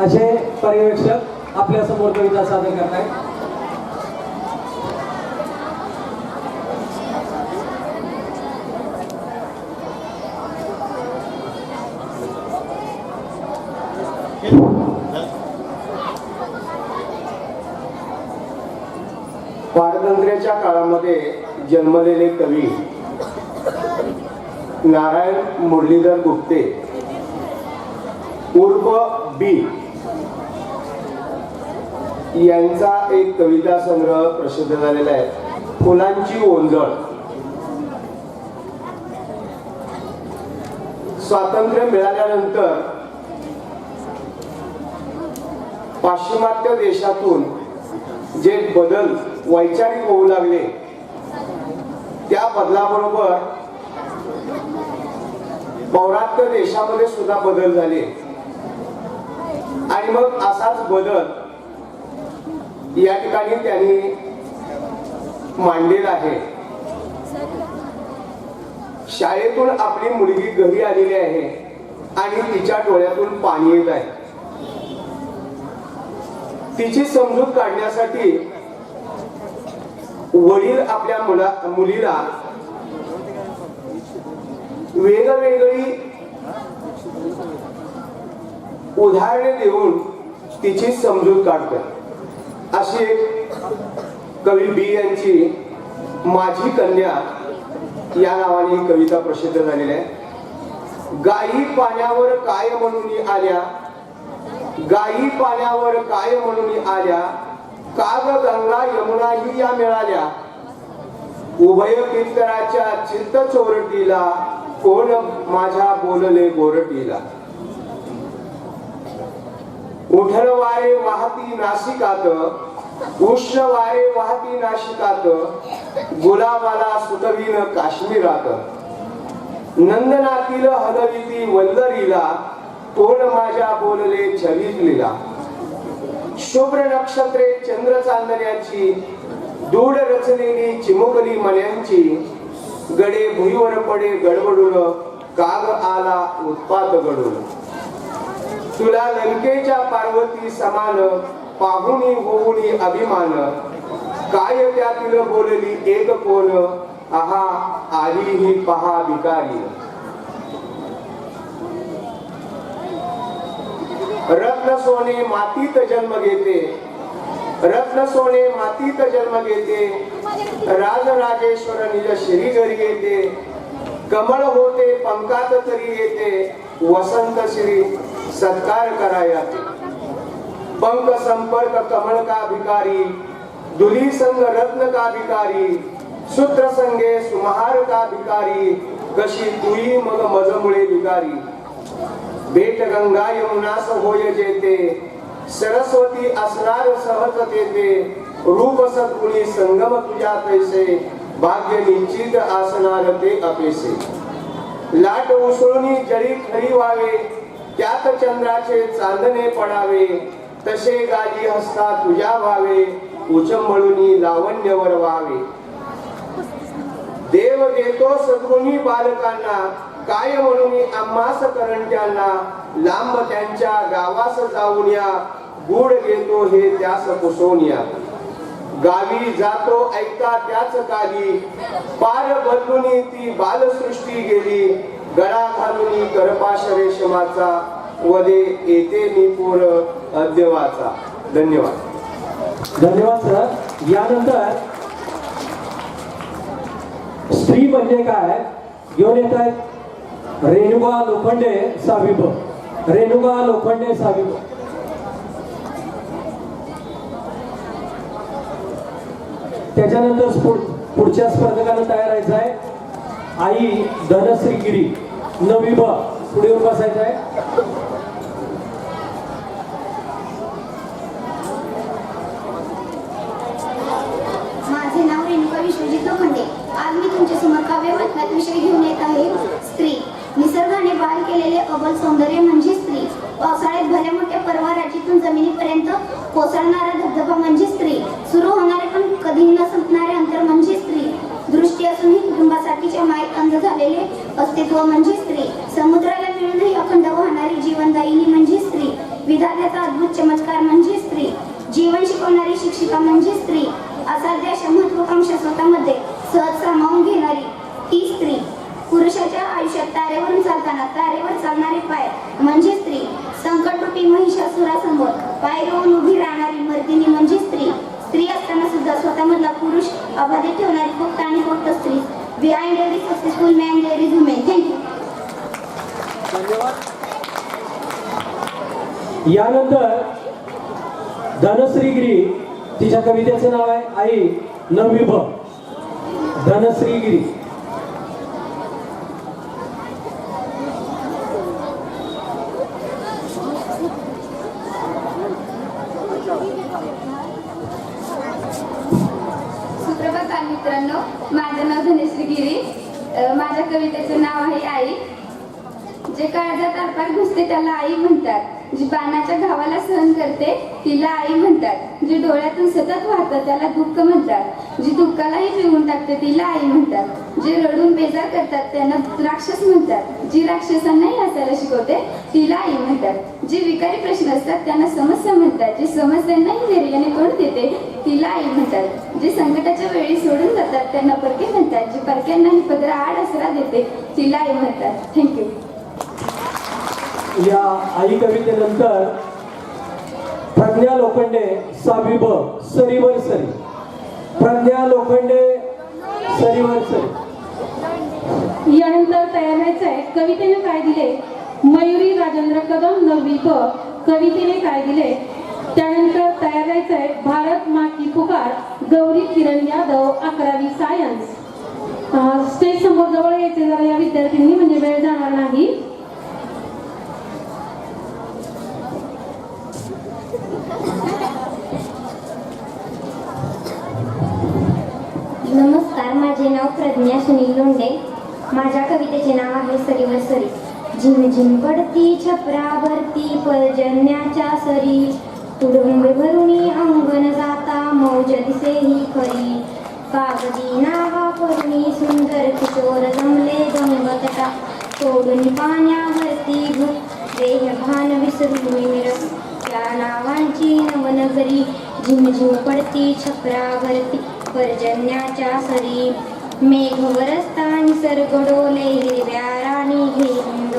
असे पर्यवेक्षक आपल्या समोर कविता सादर करतायत। स्वातंत्र्याच्या काळामध्ये जन्मलेले कवी नारायण मुरलीधर गुप्ते उर्फ बी यांचा एक कविता संग्रह प्रसिद्ध झालेला आहे, फुलांची ओंजळ। स्वातंत्र्य मिळाल्यानंतर पाश्चिमात्य देशातून जे बदल वैचारिक होऊ लागले, त्या बदलाबरोबर पौरात्य देशामध्ये सुद्धा बदल झाले आणि मग असाच बदल या ठिकाणी त्यांनी मांडलेला आहे। शाळेतून आपली मुलगी घरी आलेली आहे आणि तिच्या डोळ्यातून पाणी येत आहे। तिची समजूत काढण्यासाठी वडील आपल्या मुलीला वेगवेगळी उदाहरणे देऊन तिची समजूत काढतात। अशी एक कवी बी यांची माझी कन्या या नावाने कविता प्रसिद्ध झालेली आहे। गायी पाण्यावर काय म्हणून आल्या, गायी पाण्यावर काय म्हणून आल्या, काग गंगा यमुनाही या मिळाल्या, उभय पितराच्या चित्त चोरटीला, कोण माझ्या बोलले गोरटीला। उठल वारे वाहती नाशिकात, उष्ण वारे वाहती नाशिकात, गुलाबाला सुतवीन काश्मीरात, नंदनातील हलविती वल्लरीला, कोण माझ्या बोलले छवितलीला। शुभ्र नक्षत्रे चंद्र चांदण्याची, दूढ रचलेली चिमुकली मण्यांची, गडे भुईवर पडे गडबडून, काग आला उत्पात गडून। तुला लंकेच्या पार्वती समान, पाहुणी होऊनी अभिमान, काय त्यातील बोलली एक कोण, आहा आली ही पहा भिकारी। रत्न सोने मातीत जन्म घेते, रत्न सोने मातीत जन्म घेते, राजराजेश्वर निज श्री घरी येते, कमळ होते पंकात तरी येते, वसंत श्री सत्कार करायाते। पंक संपर्क कमळ का भिकारी, दुली संग रत्न का भिकारी, सूत्र संगे सुमहार का भिकारी, कशी तुई मग मजमुळे भिकारी। भेट गंगा यमुनास होय जेते, सरस्वती असणार सहज तेते, रूप सद्गुणी संगम तुझ्या पैसे, भाग्य निश्चित असणार ते अपेसे। लाट उसळून जळी खरी व्हावे, त्यात चंद्राचे चांदणे पडावे, तसे गाली हसता तुझ्या व्हावे, उचंबळून लावण्यवर व्हावे। देव देतो सद्गुणी बालकांना, काय म्हणून आम्हास करंट्यांना, लांब त्यांच्या गावास जाऊन या, गुड घेतो हे त्यास पुसोनिया। गावी जातो ऐकता त्याच काली, पार बदलून ती बालसृष्टी गेली, गळा घालून करपाश रेशमाचा, वदे येते निपुर अद्यवाचा। धन्यवाद। धन्यवाद सर। यानंतर स्त्री म्हणजे काय घेऊन येत आहेत रेणुका लोखंडे साविब, रेणुका लोखंडे साविब। त्याच्यानंतर पुढच्या स्पर्धकांना तयार व्हायचं आहे आई धनश्री गिरी, नवी ब पुढे येऊन बसायचं आहे। माझे नाव रेणुका विश्वजित लोखंडे। आज मी तुमच्या समोर काव्य वाचनात विषय घेऊन येत आहे स्त्री। निसर्गाने बाल केलेले अबल सौंदर्य म्हणजे स्त्री। पावसाळ्यात भल्या मोठ्या पर्वराजीतून जमिनीपर्यंत कोसळणारा धबधबा म्हणजे स्त्री। सुरू होणारे पण कधी न संपणारे अंतर म्हणजे स्त्री। दृष्टी असूनही कुटुंबासाठीच्या मायेत अंध झालेले अस्तित्व म्हणजे स्त्री। समुद्राला मिळूनही अखंड वाहणारी जीवनदायिनी म्हणजे स्त्री। विधात्याचा अद्भुत चमत्कार म्हणजे स्त्री, जीवन शिकवणारी शिक्षिका म्हणजे स्त्री, असाध्य अशा महत्वाकांक्षा स्वतःमध्ये सहज सामावून घेणारी ती स्त्री, पुरुषाच्या आयुष्यात तारेवरून चालताना तारेवर चालणारे पाय म्हणजे स्त्री, संकटरूपी महिषासुरासमोर पाय रोवून उभी राहणारी मर्दिनी म्हणजे स्त्री, स्त्री असताना सुद्धा स्वतःमधला पुरुष अबाधित ठेवणारी फक्त आणि फक्त स्त्री. Behind every successful man there is women. Thank you. यानंतर धनश्रीगिरी, तिच्या कवितेचं नाव आहे आई नववी ब. धनश्रीगिरी. सुप्रभात मित्रांनो, माझं नाव धनश्री गिरी. माझ्या कवितेचं नाव आहे आई. जे काळजात आरपार घुसते त्याला आई म्हणतात, जी बाणाच्या घावाला सहन करते तिला आई म्हणतात, जी डोळ्यातून सतत वाहतं त्याला दुःख म्हणतात, जी दुःखालाही पिळून टाकते तिला आई म्हणतात, जे रडून बेजार करतात त्यांना राक्षस म्हणतात, जी राक्षसांनाही हसायला शिकवते तिला आई म्हणतात, जे विकारी प्रश्न असतात त्यांना समस्या म्हणतात, जी समस्यांनाही धैर्याने तोंड देते तिला आई म्हणतात, जे संकटाच्या वेळी सोडून जातात त्यांना परके म्हणतात, जी परक्यांनाही पदरा आड आसरा देते तिला आई म्हणतात. थँक्यू. या आई कवितेनंतर प्रज्ञा लोखंडे सहावी ब. सरीवर सरी. प्रज्ञा लोखंडे सरीवर सरी. यानंतर तयार व्हायचं आहे कवितेने काय दिले मयुरी राजेंद्र कदम नववी ब. कवितेने काय दिले. त्यानंतर तयार व्हायचं आहे भारत माँ की पुकार गौरी किरण यादव 11वी सायन्स. स्टेज समोर जवळ यायचे जरा या विद्यार्थ्यांनी, म्हणजे वेळ जाणार नाही. नमस्कार, माझे नाव प्रज्ञा सुनील लोंढे. माझ्या कवितेचे नाव आहे सरीवर सरी. झिम झिम पडती छपरावरती पर्जन्याच्या सरी, तुडुंबे भरुणी अंगण जाता मौज दिसेही खरी, कागदी नावा करुणी सुंदर किशोर जमले गंगतटा, सोडून पाण्यावरती देह भान विसरून मिर, त्या नावांची नवनगरी. झिम झिम पडती छपरावरती पर्जन्याच्या सरी, मेघ वरसता निसर्ग डोले हिरव्या राणी घेऊन,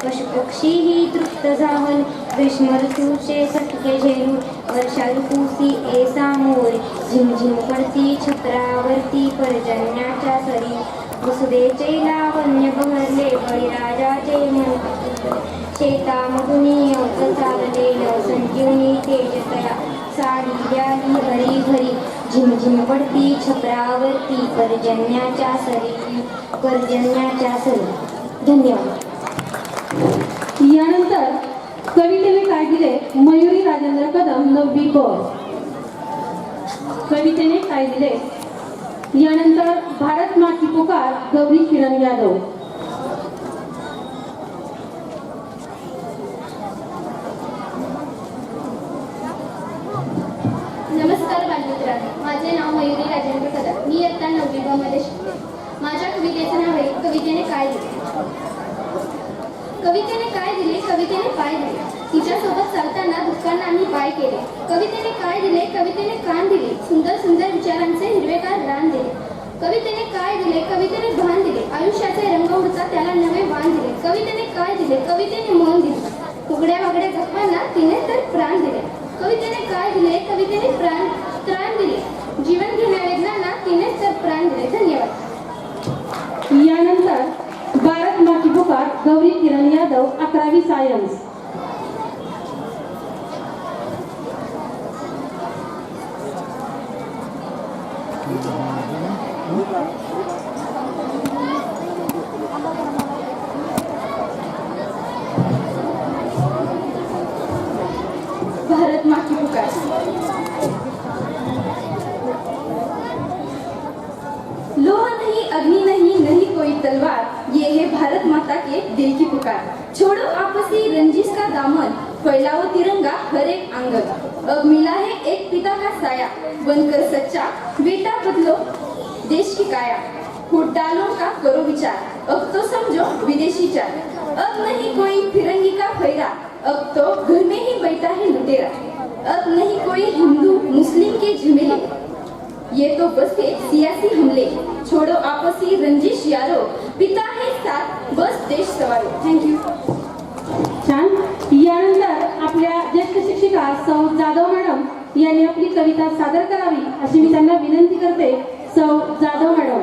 पशुपक्षीही तृप्त झावन ग्रीष्म ऋतूचे सटके झेलून, वर्षा ऋतूसी ए सामोर. झिम झिम पडती छपरावरती पर्जन्याच्या सरी, वसुदेचे लावण्य बहरले बळीराजाचे मन, शेतामधून अवत चालले नवसंजीवनी तेजतया, साडी द्याली हरी हरी. झिम झिम पडती छपरावरती पर्जन्याच्या सरी, पर्जन्याच्या सरी. धन्यवाद. यानंतर कवितेने काय दिले मयुरी राजेंद्र कदम 9वी ब. कवितेने काय दिले. यानंतर भारत माँ की पुकार गौरी किरण यादव. नमस्कार बालमित्रांनो, माझे नाव मयुरी राजेंद्र कदम. मी इयत्ता 9वी ब मध्ये शिकते. माझ्या कवितेचं नाव आहे कवितेने काय दिले. कवितेने काय दिले, कवितेने पाय दिले, तिच्यासोबत चालताना दुःखांना आम्ही पाय केले. कवितेने काय दिले, कवितेने कान दिले, सुंदर सुंदर विचारांचे हिरवेगार रान दिले. कवितेने काय दिले, कवितेने भान दिले, आयुष्याचे रंग उडतात त्याला नवे वाण दिले. कवितेने काय दिले, कवितेने मन दिले, उघड्या वागड्या गप्पांना तिने तर प्राण दिले. कवितेने काय दिले, कवितेने त्राण दिले, जीवन घेण्या वेदनांना तिनेच तर प्राण दिले. धन्यवाद. यानंतर भारत माँ की पुकार गौरी किरण यादव 11वी सायन्स. भारत माँ की पुकार. लोहा नहीं, अग्नि नहीं, नहीं कोई तलवार, ये है भारत माता के दिल की पुकार. छोड़ो आपसी रंजिश का दामन, फैलाओ तिरंगा हर एक आंगन. अब मिला है एक पिता का साया, बनकर सच्चा बेटा बदलो देश की काया. हुड्डालों का करो विचार, अब तो समझो विदेशी चार. अब नहीं कोई फिरंगी का फेरा, अब तो घर में ही बैठ लुटेरा, अब नहीं कोई हिंदू मुस्लिम के झमेले, ये तो बस थे सियासी हमले, छोड़ो आपसी रंजिश यारो, पिता है साथ बस देश सवारो. थँक्यू. छान. यानंतर आपल्या ज्येष्ठ शिक्षिका सौ जाधव मॅडम यांनी आपली कविता सादर करावी अशी मी त्यांना विनंती करते. सौ जाधव मॅडम.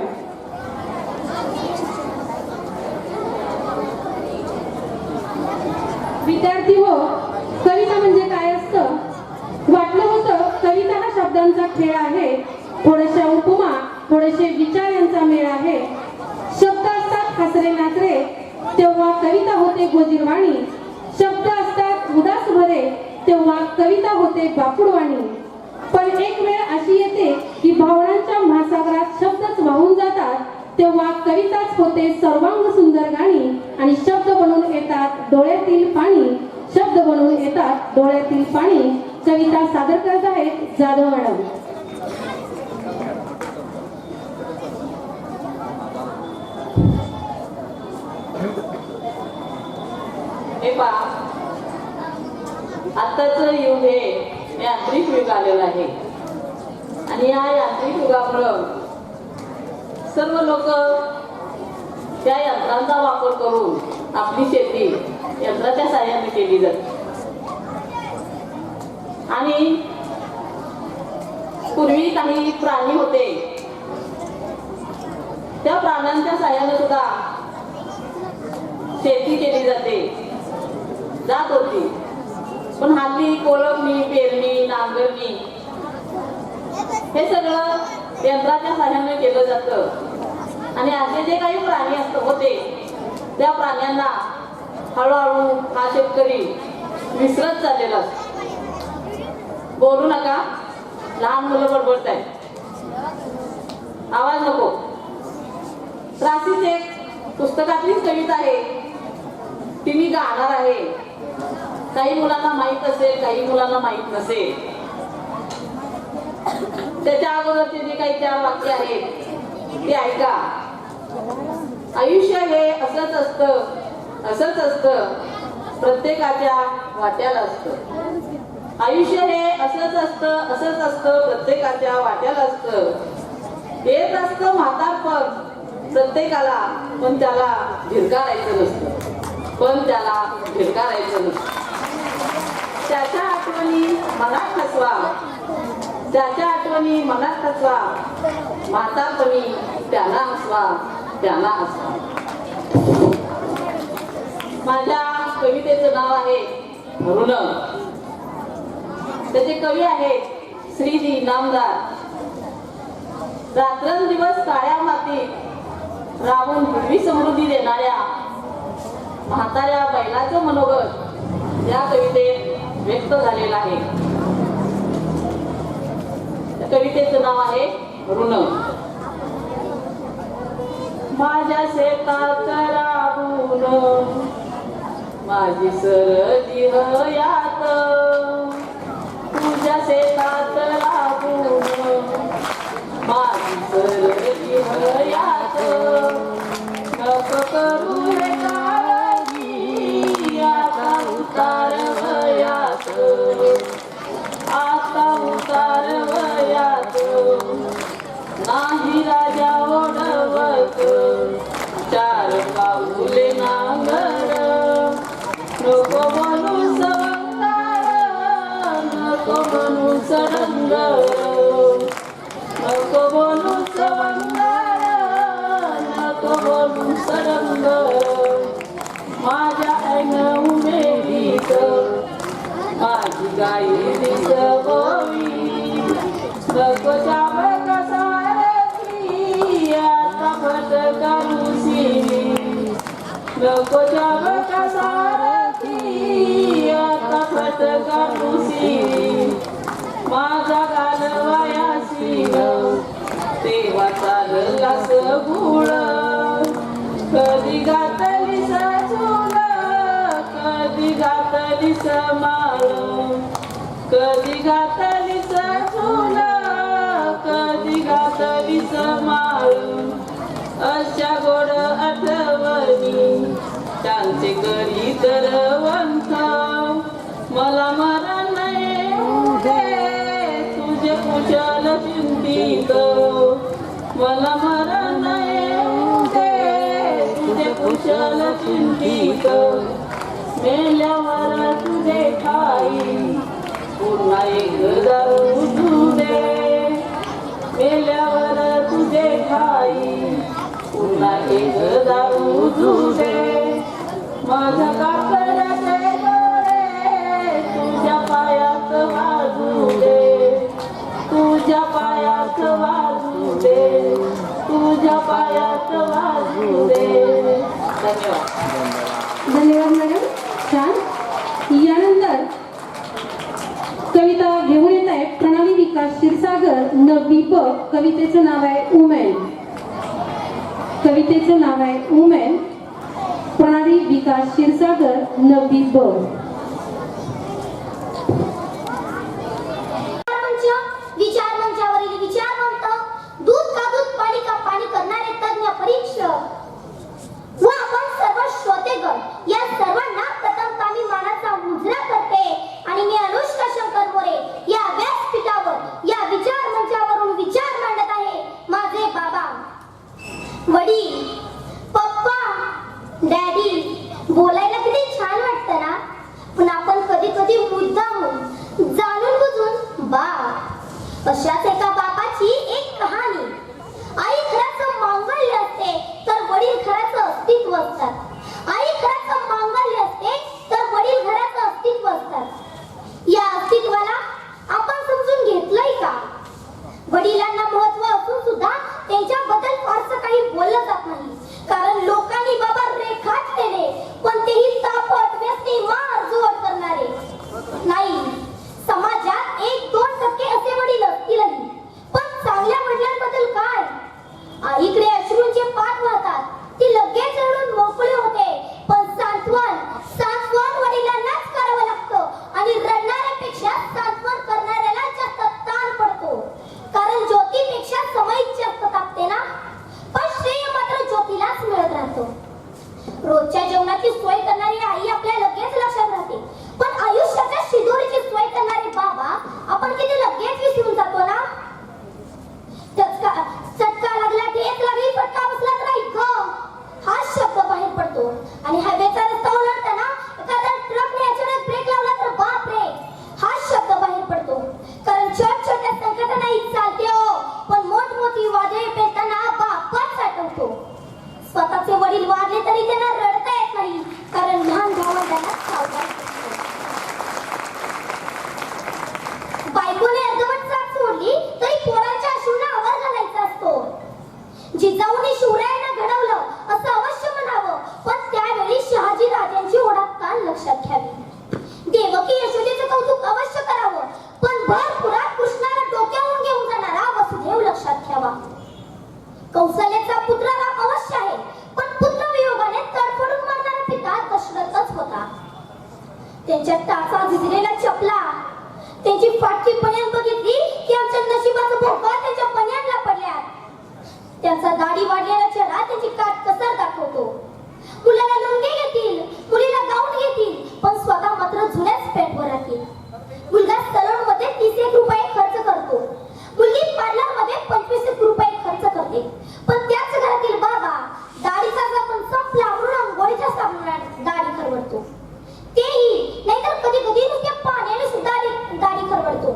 विद्यार्थी हो, कविता म्हणजे काय असतं? वाटलं होतं कविता हा शब्दांचा खेळ आहे, थोड्याशा उपमा, थोडेसे विचार यांचा मेळ आहे. शब्द असतात हसरे नाचरे, तेव्हा कविता होते गोजीरवाणी. शब्द असतात उदास भरे, तेव्हा कविता होते बापुडवाणी. पण एक वेळ अशी येते की भावनांच्या महासागरात शब्दच वाहून जातात, तेव्हा कविताच होते सर्वांग सुंदर गाणी. आणि शब्द बनून येतात डोळ्यातील पाणी, शब्द बनून येतात डोळ्यातील पाणी. कविता सादर करत आहेत जाधव मॅडम. हे पहा, आत्ताचं युग हे यांत्रिक युग आलेलं आहे आणि या यांत्रिक युगामुळं सर्व लोक त्या यंत्रांचा वापर करून आपली शेती यंत्राच्या साहाय्याने केली जाते. आणि पूर्वी काही प्राणी होते, त्या प्राण्यांच्या साहाय्याने सुद्धा शेती केली जात होती. पण हल्ली कोळपणी, पेरणी, नांगरणी हे सगळं यंत्राच्या साहाय्याने केलं जातं. आणि असे जे काही प्राणी होते त्या प्राण्यांना हळूहळू हा शेतकरी विसरत चाललेला असतो. बोलू नका, लहान मुलं बडबडत आहेत, आवाज नको. त्रासीच एक पुस्तकातलीच कविता आहे, ती मी गाणार आहे. काही मुलांना माहित असेल, काही मुलांना माहित नसेल. त्याच्या अगोदरचे जे काही 4 वाक्य आहेत ते ऐका. आयुष्य हे असंच असतं, प्रत्येकाच्या वाट्याला असतं. आयुष्य हे असंच असतं, प्रत्येकाच्या वाट्याला असतं. येत असतं म्हातारपण प्रत्येकाला, पण त्याला धिरकारायचं नसतं. त्याच्या आठवणी मनात ठसवा, म्हातारपणी त्यांना हसवा. माझ्या कवितेचं नाव आहे ऋण. त्याचे कवी आहेत श्री इनामदार. रात्रंदिवस काळ्या मातीत राहून हिरवी समृद्धी देणाऱ्या म्हाताऱ्या बैलाचं मनोगत या कवितेत व्यक्त झालेलं आहे. कवितेचं नाव आहे ऋण. माझ्या शेतात राबून माझी सरजी हयात, तुझ्या शेतात राबून माझी सरजी हयात. नको करू हे काळजी, आता उतार वयात, नाही राजा ओढवत 4 पाऊले नांगर. नको म्हणू सवंगार, नको म्हणू सडंगर, नको म्हणू सवंगार, नको म्हणू सडंगर. माझ्या ऐन उमेदीत माझी गाई दिसववी, नको जाव कसारती आता भटका रुसिली. नको जाव कसारती आता भटका रुसिली. माझा गालवायासी तेव्हा चाललास गुळ. कधी घातलीस चूल, कधी घातलीस माळ, कधी घातलीस चूल, कधी घातलीस माळ. अशा गोड आठवणी त्यांचे करी दरवंत. मला मरण चिंतित मला मरण येऊ दे तुझे कुशल चिंतित मेल्यावर तुझे ठाई पुन्हा एकदा उठू दे मेल्यावर तुझे ठाई पुन्हा एकदा उठू दे माझ्या काकड्याचे डोळे तुझ्या पायात वाजू दे तुझ्या पायात वाजू दे तुझ्या पायात वाजू दे. धन्यवाद. धन्यवाद मॅडम. छान. यानंतर कविता घेऊन येत आहे प्रणाली विकास क्षीरसागर 9वी ब. कवितेचं नाव आहे वुमेन. कवितेचं नाव आहे वुमेन. प्रणाली विकास क्षीरसागर 9वी ब. विचार मंचावरील विचारवंत, दूध का दूध पाणी का पाणी करणारे तज्ञ परीक्षक व आपण सर्व श्रोतेगण या सर्वांना प्रथमतः मी मानाचा मुजरा करते आणि मी अनुष्का शंकर मोरे या व्यासपीठावर या विचार मंचावरून विचार मांडत आहे. माझे बाबा, वडील, पप्पा, डॅडी बोलायला किती छान वाटतं ना, पण आपण कधी कधी मुद्दामून जाणून बुजून बा अशाच एका बाबाची एक कहाणी. आई खराचं मांगल्य असते तर वडील घराचं अस्तित्व असतात. आई खराचं मांगल्य असते तर वडील घराचं अस्तित्व असतात. या अस्तित्वाला आपण समजून घेतलंय का? वडिलांना महत्व असून सुद्धा त्यांच्याबद्दल फारसं काही बोललं जात नाही, कारण लोकांनी बाबा रेखाटलेले पण तेही तापट व्यसनी मार जोड करणारे नाही. समाजात 1-2% असे वडील असतीलही, पण चांगल्या वडिलांबद्दल काय? आईकडे अश्रूंचे पाठ वाहतात, ती लगेच रडून मोकळे होते, पण सांत्वन वडिलांनाच करावं लागतं आणि रडणाऱ्यापेक्षा सांत्वन करणाऱ्याला जास्त ताण पडतो, कारण ज्योतीपेक्षा समईच जास्त तापते ना. पण श्रेय मात्र ज्योतीलाच मिळत राहतो. रोजच्या जेवणाची सोय करणारी आई आपल्या लगेच लक्षात राहते, पण आयुष्याच्या शिदोरीची सोय करणारे बाबा आपण किती लगेच विसरून जातो ना. चटका लागला ठेच लागली फटका बसला तर ऐक हा शब्द बाहेर पडतो आणि हवेचा रस्ता ओलांडताना एखाद्या ट्रकने अचानक ब्रेक लावला तर बापरे हा शब्द बाहेर पडतो. कारण छोट्या संकटांनाही चालते हो, पण मोठमोठी वादळे पेटताना बापच साठवतो. स्वतःचे वडील वारले तरी त्यांना रडता येत नाही, कारण लहान भावंडांना सावकार बायकोने अर्धवट साथ सोडली तरी पोरांच्या अश्रूंना आवाज घालायचा असतो. जिजाऊने शिवरायांना घडवलं असं अवश्य म्हणावं, पण त्यावेळी शहाजी राजांची ओढाप कान लक्षात घ्यावी. देवकी यशोदेचं कौतुक अवश्य करावं, पण भरपुरात कृष्णाला डोक्यावरून घेऊन जाणारा वसुदेव लक्षात घ्यावा. कौशल्याचा पुत्र राम अवश्य आहे, पण पुत्र वियोगाने तडफडून मारणारा पिता दशरथच होता. त्यांच्या टाचा भिजलेला चपला, त्यांची फाटकी पण्यान बघितली की आमच्या नशिबाचं भोगा त्यांच्या पण्यानला पडल्या. त्यांचा दाढी वाढलेला चेहरा त्यांची काटकसर दाखवतो. मुलाला लुंगे घेतील, मुलीला गाऊन घेतील, पण स्वतः मात्र जुन्याच पॅन्टवर राहतील. मुलगा सलून मध्ये 30 रुपये खर्च करतो, मुलगी पार्लर मध्ये 25 रुपये खर्च करते, पण त्याच घरातील बाबा दाढीचा जपण संपला म्हणून अंघोळीच्या साबणाने दाढी खरवडतो. तेही नाहीतर कधी कधी नुसत्या पाण्याने सुद्धा दाढी खरवडतो.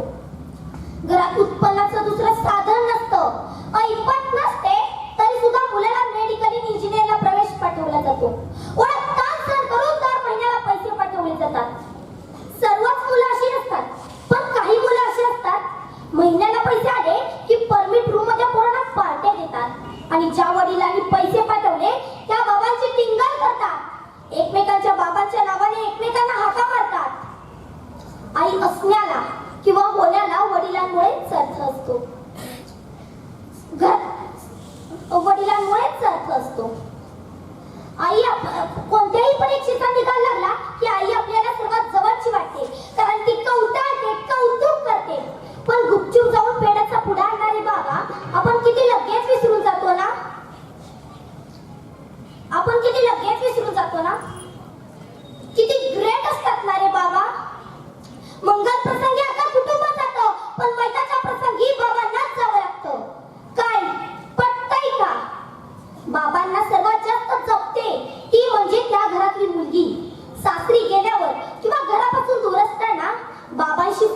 घरात उत्पन्नाचं दुसरं साधन नसतं, ऐपत नसते, तरी सुद्धा मुलाला मेडिकल इंजिनिअरला प्रवेश पाठवला जातो. ओळख तास सहन करून दर महिन्याला पैसे पाठवले जातात. सर्वच मुलं अशी नसतात, पण काही मुलं अशी असतात महिन्याला पैसे आले की परमिट रूम मध्ये पोरांना पार्ट्या देतात आणि ज्या वडिलांनी पैसे पाठवले त्या बाबांची टिंगल करतात. एकमेकांच्या बाबांच्या नावाने एकमेकांना हाका मारतात. आई असण्याला किंवा होण्याला वडिलांमुळेच अर्थ असतो. वडिलांमुळेच अर्थ असतो. आई कोणत्याही परीक्षेचा निकाल लागला की आई आपल्याला सर्वात जवळची वाटते, कारण ती कौतुक करते. पण गुपचूप जाऊन पेड्याचा पुढा आणणारे बाबा आपण किती लगेच विसरून जातो ना. किती ग्रेट असतात ना रे बाबा. मंगल प्रसंगी आता कुटुंब जातं, पण मैताच्या प्रसंगी बाबांनाच जावं लागतं.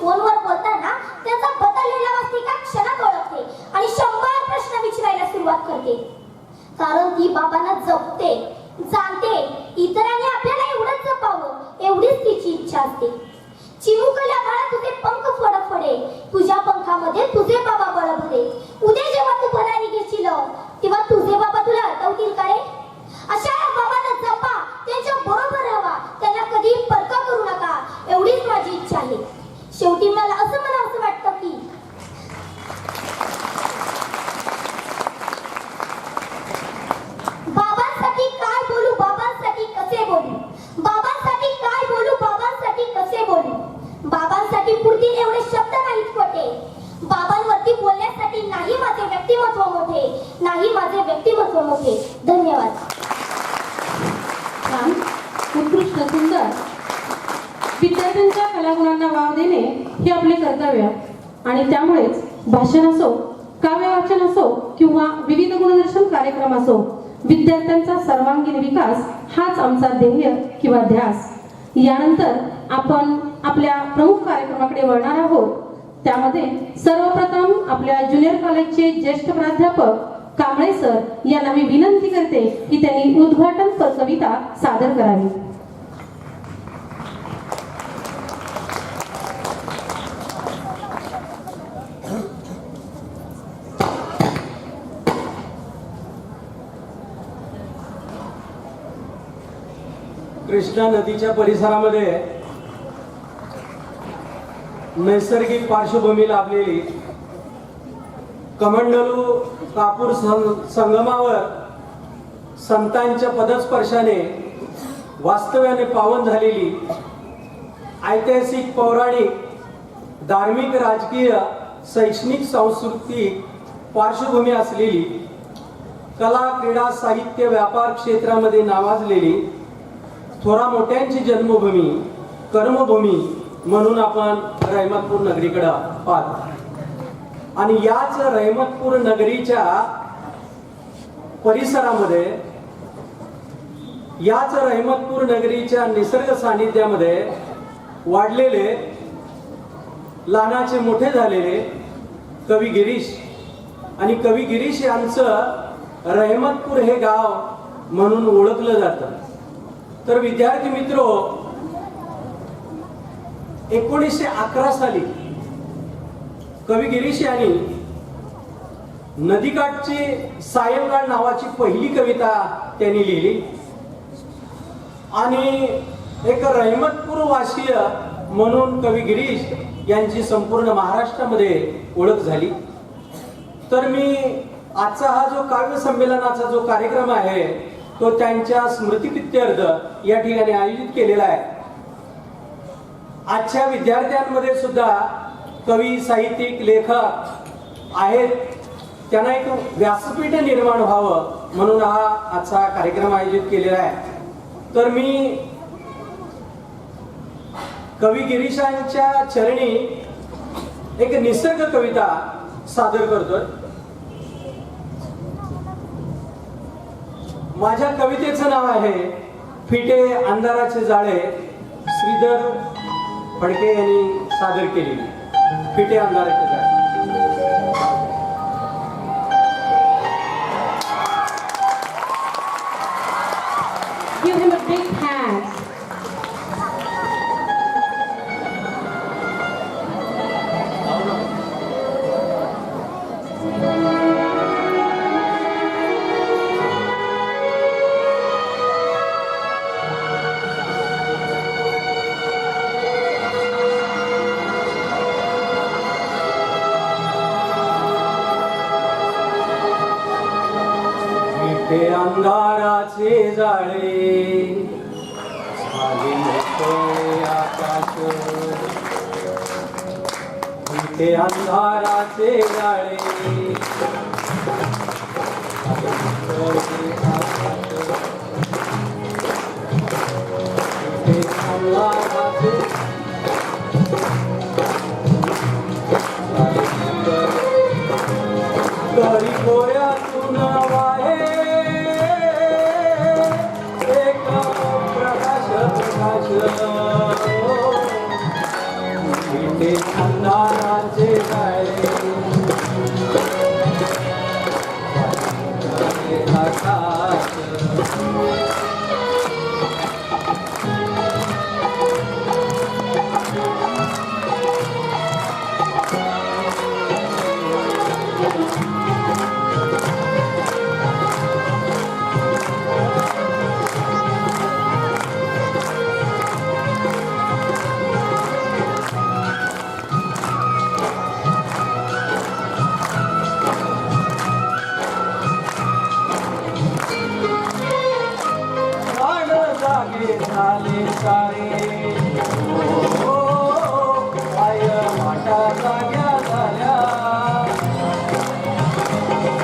फोनवर बोलताना त्यांचा बदललेला वास्तविका क्षणात ओळखते आणि 100 प्रश्न विचारायला सुरुवात करते. कारण ती बाबांना जपते, जाणते. इतरांनी आपल्याला एवढंच जपावं एवढीच तिची इच्छा असते. चिमुकल्या बाळा तुझे पंख फडफडे, तुझ्या पंखामध्ये तुझे बाबा बळबळे. उद्या जेव्हा तू भरारी घेशील तेव्हा तुझे बाबा तुला आठवतील का रे? अशा या बाबांना जपा, त्यांच्या बरोबर राहा, त्यांना कधी परका करू नका एवढीच माझी इच्छा आहे. शेवटी मला असं वाटतं की बाबांसाठी काय बोलू, बाबांसाठी कसे बोलू, बाबांसाठी काय बोलू, बाबांसाठी कसे बोलू. बाबांसाठी पुरतील एवढे शब्द नाहीत खोटे. बाबांवरती बोलण्यासाठी नाही माझे व्यक्तिमत्व मोठे, नाही माझे व्यक्तिमत्व मोठे. धन्यवाद. छान, उत्कृष्ट, सुंदर. विद्यार्थ्यांच्या कलागुणांना वाव देणे हे आपले कर्तव्य आणि त्यामुळेच भाषण असो, काव्य वाचन असो किंवा विविध गुणदर्शन कार्यक्रम असो, विद्यार्थ्यांचा सर्वांगीण विकास हाच आमचा ध्येय किंवा ध्यास. यानंतर आपण आपल्या प्रमुख कार्यक्रमाकडे वळणार आहोत. त्यामध्ये सर्वप्रथम आपल्या ज्युनियर कॉलेजचे ज्येष्ठ प्राध्यापक कांबळे सर यांना मी विनंती करते की त्यांनी उद्घाटनपर कविता सादर करावी. कृष्णा नदीच्या परिसरामध्ये नैसर्गिक पार्श्वभूमी लाभलेली कमंडलू कापूर संगमावर संतांच्या पदस्पर्शाने वास्तव्याने पावन झालेली ऐतिहासिक, पौराणिक, धार्मिक, राजकीय, शैक्षणिक, सांस्कृतिक पार्श्वभूमी असलेली, कला, क्रीडा, साहित्य, व्यापार क्षेत्रामध्ये नावाजलेली थोरा मोठ्यांची जन्मभूमी, कर्मभूमी म्हणून आपण रहमतपूर नगरीकडे पाहतो. आणि याच रहमतपूर नगरीच्या परिसरामध्ये, याच रहमतपूर नगरीच्या निसर्ग सानिध्यामध्ये वाढलेले, लहानाचे मोठे झालेले कवी गिरीश. आणि कवी गिरीश यांचं रहमतपूर हे गाव म्हणून ओळखलं जातं. तर विद्यार्थी मित्रो, 1911 साली कवी गिरीश यांनी नदीकाठची सायंकाळ नावाची पहिली कविता त्यांनी लिहिली आणि एक रहमतपूर वासीय म्हणून कवी गिरीश यांची संपूर्ण महाराष्ट्रामध्ये ओळख झाली. तर मी आजचा हा जो काव्य संमेलनाचा जो कार्यक्रम आहे तो त्यांच्या स्मृतिप्रित्यर्थ या ठिकाणी आयोजित केलेला आहे. आजच्या विद्यार्थ्यांमध्ये सुद्धा कवी, साहित्यिक, लेखक आहेत, त्यांना एक व्यासपीठ निर्माण व्हावं म्हणून हा आजचा कार्यक्रम आयोजित केलेला आहे. तर मी कवी गिरीशांच्या चरणी एक निसर्ग कविता सादर करतोय. माझ्या कवितेचं नाव आहे फिटे अंधाराचे जाळे. श्रीधर फडके यांनी सादर केलेली फिटे अंधाराचे जाळे. Give him a big hand. फिटे अंधाराचे जाळे झाले मोकळे आकाश. फिटे अंधाराचे जाळे झाले मोकळे आकाश. फिटे अंधाराचे झाले मोकळे. घरी कोऱ्यातून वाहे एक प्रकाश प्रकाश. ते अंधाराचे जाळे आकाश प्राण जागे झाले सारे हो, पाय वाटा जाग्या झाल्या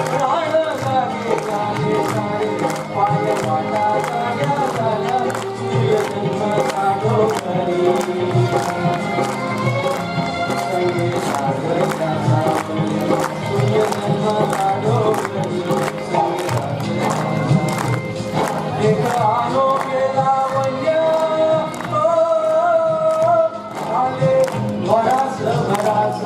प्राण जागे झाले सारे पाय वाटा जाग्या झाल्या सूर्य जन्म साधो घरी संगे सागरच्या सावली सूर्य जन्म साधो घरी संगे एक आलो गेला वन्य हो, आले भरास भरास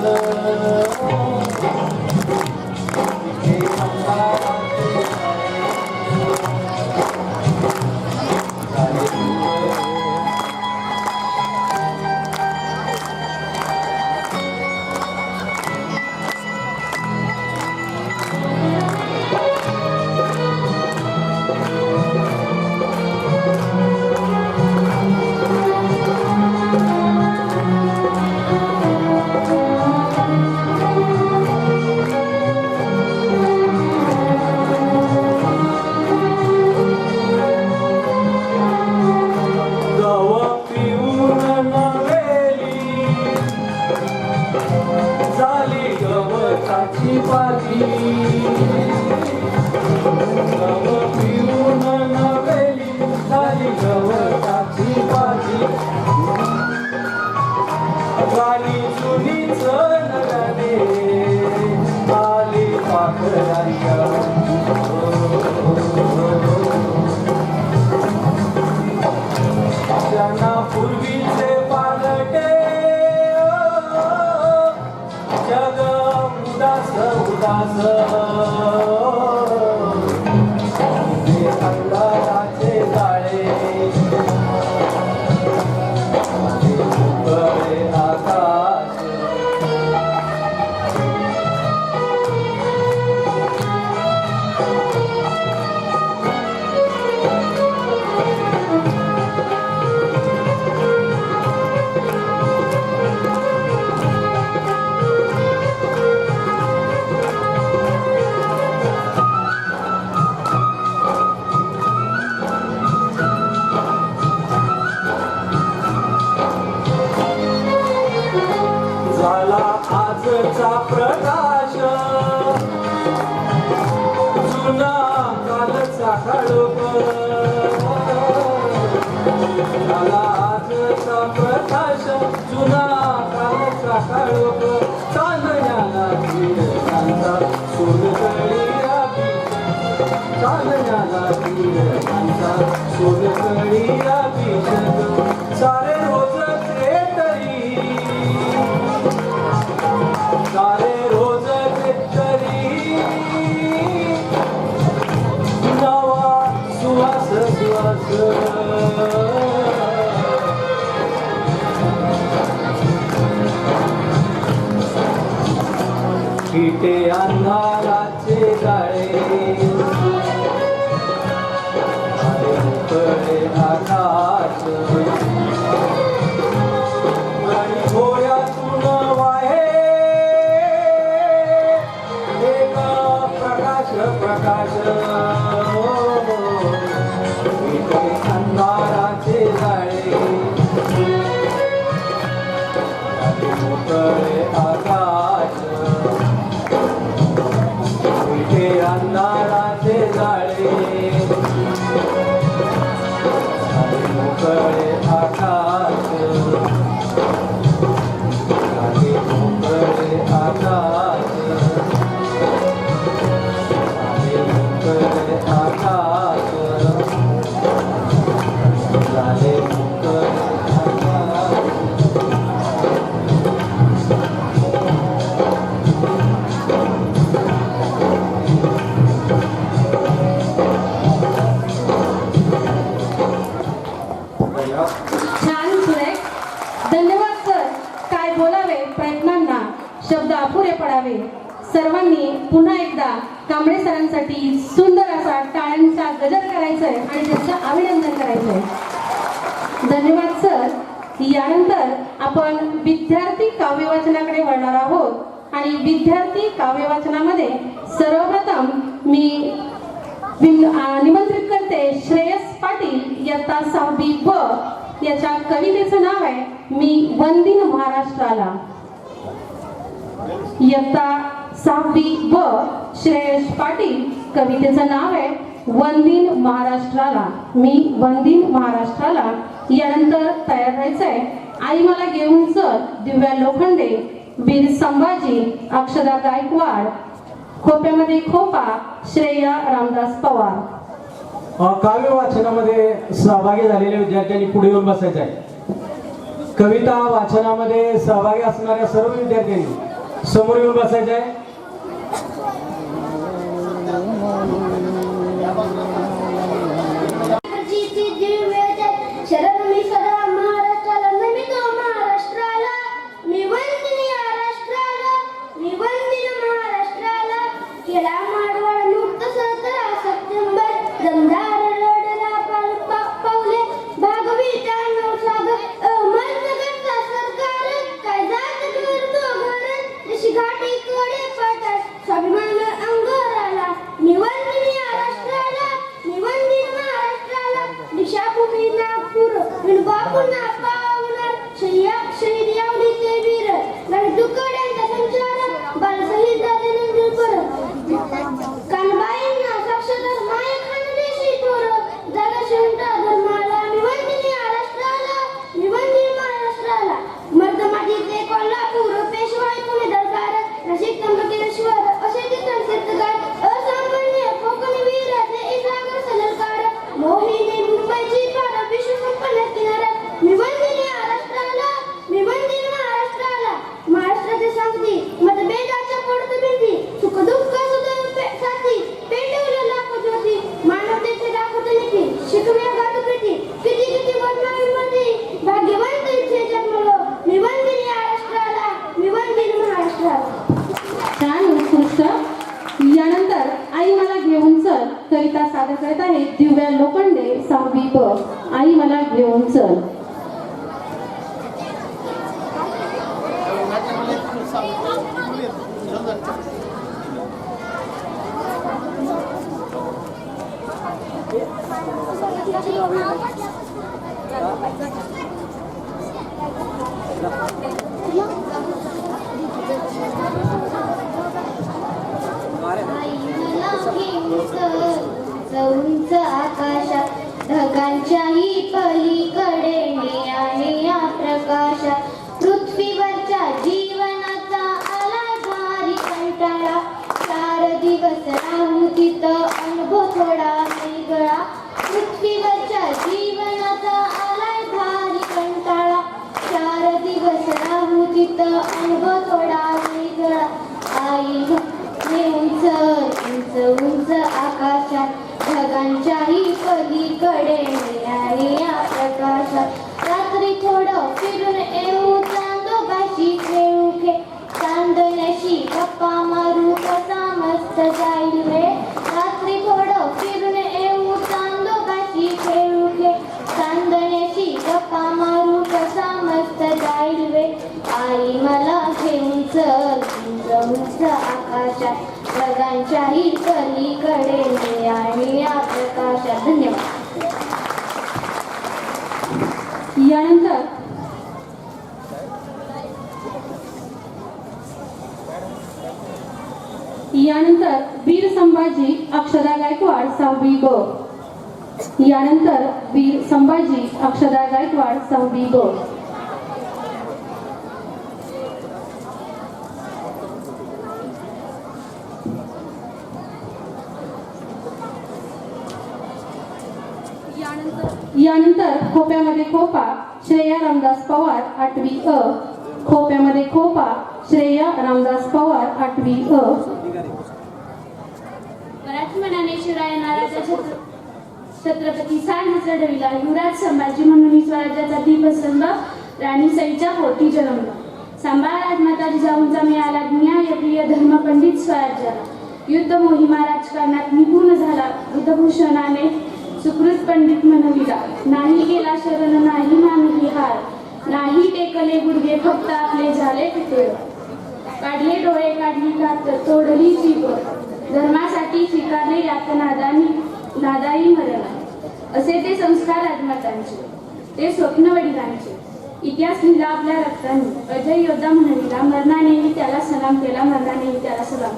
हे अंधाराचे जाळे गव पिऊन नवेली झाली गवताची पाली गव पिऊन नवेली झाली गवताची पाली गाली जुनीच नव्याने आली पाखरांच्या त्यांना पूर्वीचे पालटे जग उदास उदास ते अंधाराचे जाळे उघडे आकाश झाला आजचा प्रकाश जुना कालचा काळोख झाला आजचा प्रकाश जुना कालचा काळोख चांदण्याला किरणांचा सोलकळीया चांदण्याला किरणांचा सोलकळीया भीषक सारे रोजचे तरी सारे रोज तरी नवा सुवास सुवास किटे अंधाराचे जाळे उघडे आकाश आणि भोयातून वाहे एक प्रकाश प्रकाश इथे अंधाराचे जाळे उघडे आकाश इथे अंधाराचे जाळे उघडे आकाश उघडे आकाश उघडे आकाश झाले उघडे आकाश काय बोलावे प्रयत्नांना शब्द अपुरे पडावे. सर्वांनी पुन्हा एकदा कांबळे सरांसाठी सुंदर असा टाळ्यांचा गजर करायचंय आणि त्यांचं अभिनंदन करायचंय. धन्यवाद सर. यानंतर आपण विद्यार्थी काव्यवाचनाकडे वळणार आहोत आणि विद्यार्थी काव्यवाचनामध्ये सर्वप्रथम मी निमंत्रित करते श्रेयस पाटील इयत्ता 6वी ब याच्या कवितेचं नाव आहे मी वंदीन महाराष्ट्राला. इयत्ता 6वी ब श्रेयस पाटील कवितेचं नाव आहे वंदीन महाराष्ट्राला. मी वंदीन महाराष्ट्राला. यानंतर तयार राहायचंय आई मला घेऊन चल दिव्या लोखंडे, वीर संभाजी, अक्षदा गायकवाड, खोप्यामध्ये खोपा, श्रेया रामदास पवार. काव्य वाचनामध्ये सहभागी झालेल्या विद्यार्थ्यांनी पुढे येऊन बसायचं आहे. कविता वाचनामध्ये सहभागी असणाऱ्या सर्व विद्यार्थ्यांनी समोर येऊन बसायचं आहे. शरण मी सदा महाराष्ट्राला नमितो महाराष्ट्राला मी वंदीन या राष्ट्राला मी वंदीन महाराष्ट्राला. केला माडवाड मुक्त 17 सप्टेंबर दमदार लढला पावले भागवीचा नवसागर अहमदनगरचा सरकार काय जात करतो घरात जशी घाटी कडे पटात स्वाभिमान अंगाराला. मी वंदीन या राष्ट्राला मी वंदीन महाराष्ट्राला. दीक्षाभूमी नागपूर विणबापूंना पावणार शहीद यावडीचे वीर गण तुकड्यांचा संचार बालशहीद राजेंद्र कानबाईंना साक्षरदार माया खानदेशी थोर जागा शेवटा धर्माला. मी वंदीन या राष्ट्राला मी वंदीन महाराष्ट्राला. मर्दमातीचे कोल्हापूर पेशवाई पुणे दरबार नाशिक त्र्यंबकेश्वर असे तीर्थगार असामान्य कोकण वीर ते सागर सलकार मोहिनी मुंबईची पार विश्व संपन्न किनारा. मी वंदीन या राष्ट्राला मी वंदीन महाराष्ट्राला. महाराष्ट्राचे सांगती मतभेदाच्या पडत भीती सुख दुःख सुदैव साथी पेटवलं लाखो ज्योती मानवतेचे दाखवत नीती शिकव्या गात प्रीती किती किती वर्णांमध्ये भाग्यवंत इथे जन्मलो. मी वंदीन या राष्ट्राला मी वंदीन महाराष्ट्राला. छान उत्कृष्ट. यानंतर आई मला घेऊन चल कविता सादर करत आहे दिव्या लोखंडे 6वी ब. आई मला घेऊन चल. उंच आकाशात ढगांच्याही पलीकडे मी आहे या प्रकाशात. पृथ्वीवरच्या जीवनाचा आलाय भारी कंटाळा 4 दिवस राहू तिथं अनुभव थोडा वेगळा. पृथ्वीवरच्या जीवनाचा आलाय भारी कंटाळा 4 दिवस राहू तिथं अनुभव थोडा वेगळा. आई उंच उंच उंच आकाशात ढगांच्याही पलीकडे मी आहे या प्रकाशात. रात्री थोडं फिरून येऊ चांदोबाशी खेळू चांदण्याशी गप्पा मारू कसा मस्त जाईल वे. रात्री थोडं फिरून येऊ चांदोबाशी खेळू चांदण्याशी गप्पा मारू कसा मस्त जाईल वे. आई मला घेऊन चल उंच उंच आकाशात ढगांच्याही पलीकडे मी आहे या प्रकाशात. धन्यवाद. यानंतर वीर संभाजी अक्षदा गायकवाड 6वी ब. यानंतर वीर संभाजी अक्षदा गायकवाड 6वी ब. यानंतर खोप्यामध्ये खोपा श्रेया रामदास पवार 8वी अ. खोप्यामध्ये खोपा श्रेया रामदास पवार 8वी अ. मराठमनाने शिवरायांना छत्रपती सारंग चढविला. युवराज संभाजी म्हणून स्वराज्याचा दीपस्तंभ राणी सईच्या पोटी जन्मला. सांभाळा राजमाता जिजाऊंचा मिळाला न्यायप्रिय धर्मपंडित स्वराज्याला. युद्ध मोहिमा राजकारणात निपुण झाला बुधभूषणाने सुकृत पंडित म्हणविला. नाही गेला शरण नाही मानली हार, नाही टेकले गुडघे फक्त आपले झाले पितळ. काढले डोळे काढली कात तोडली जीभ, धर्मासाठी स्वीकारले नादाई मरण. असे ते संस्कार राजमातांचे, ते स्वप्न वडिलांचे. इतिहास लिहिला आपल्या रक्ताने, अजय योद्धा म्हणविला मरणानेही त्याला सलाम केला, मरणानेही त्याला सलाम.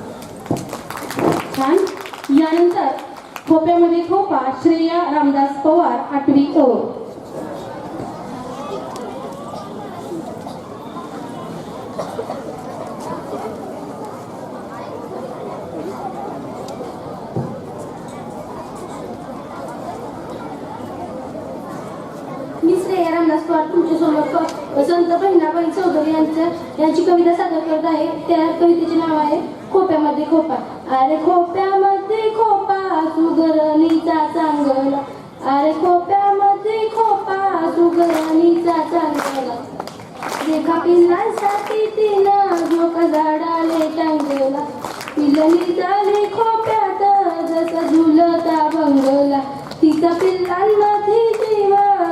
छान. यानंतर खोप्यामध्ये खोपा श्रेया रामदास पवार 8वी अ. मी श्रेया रामदास पवार तुमच्यासमोर संत बहिणाबाई चौधरी यांची कविता सादर करत आहे. त्या कवितेचे नाव आहे खोप्यामध्ये खोपा. अरे खोप्यामध्ये खोपा सुगरणीचा चांगला, अरे खोप्यामध्ये खोपा सुगरणीचा चांगला. रेखा पिल्लांसाठी तिनं झोका झाडाले टांगला, पिल्लनी झाली खोप्यात जसा झुलता बंगला. तिचा पिल्लांमध्ये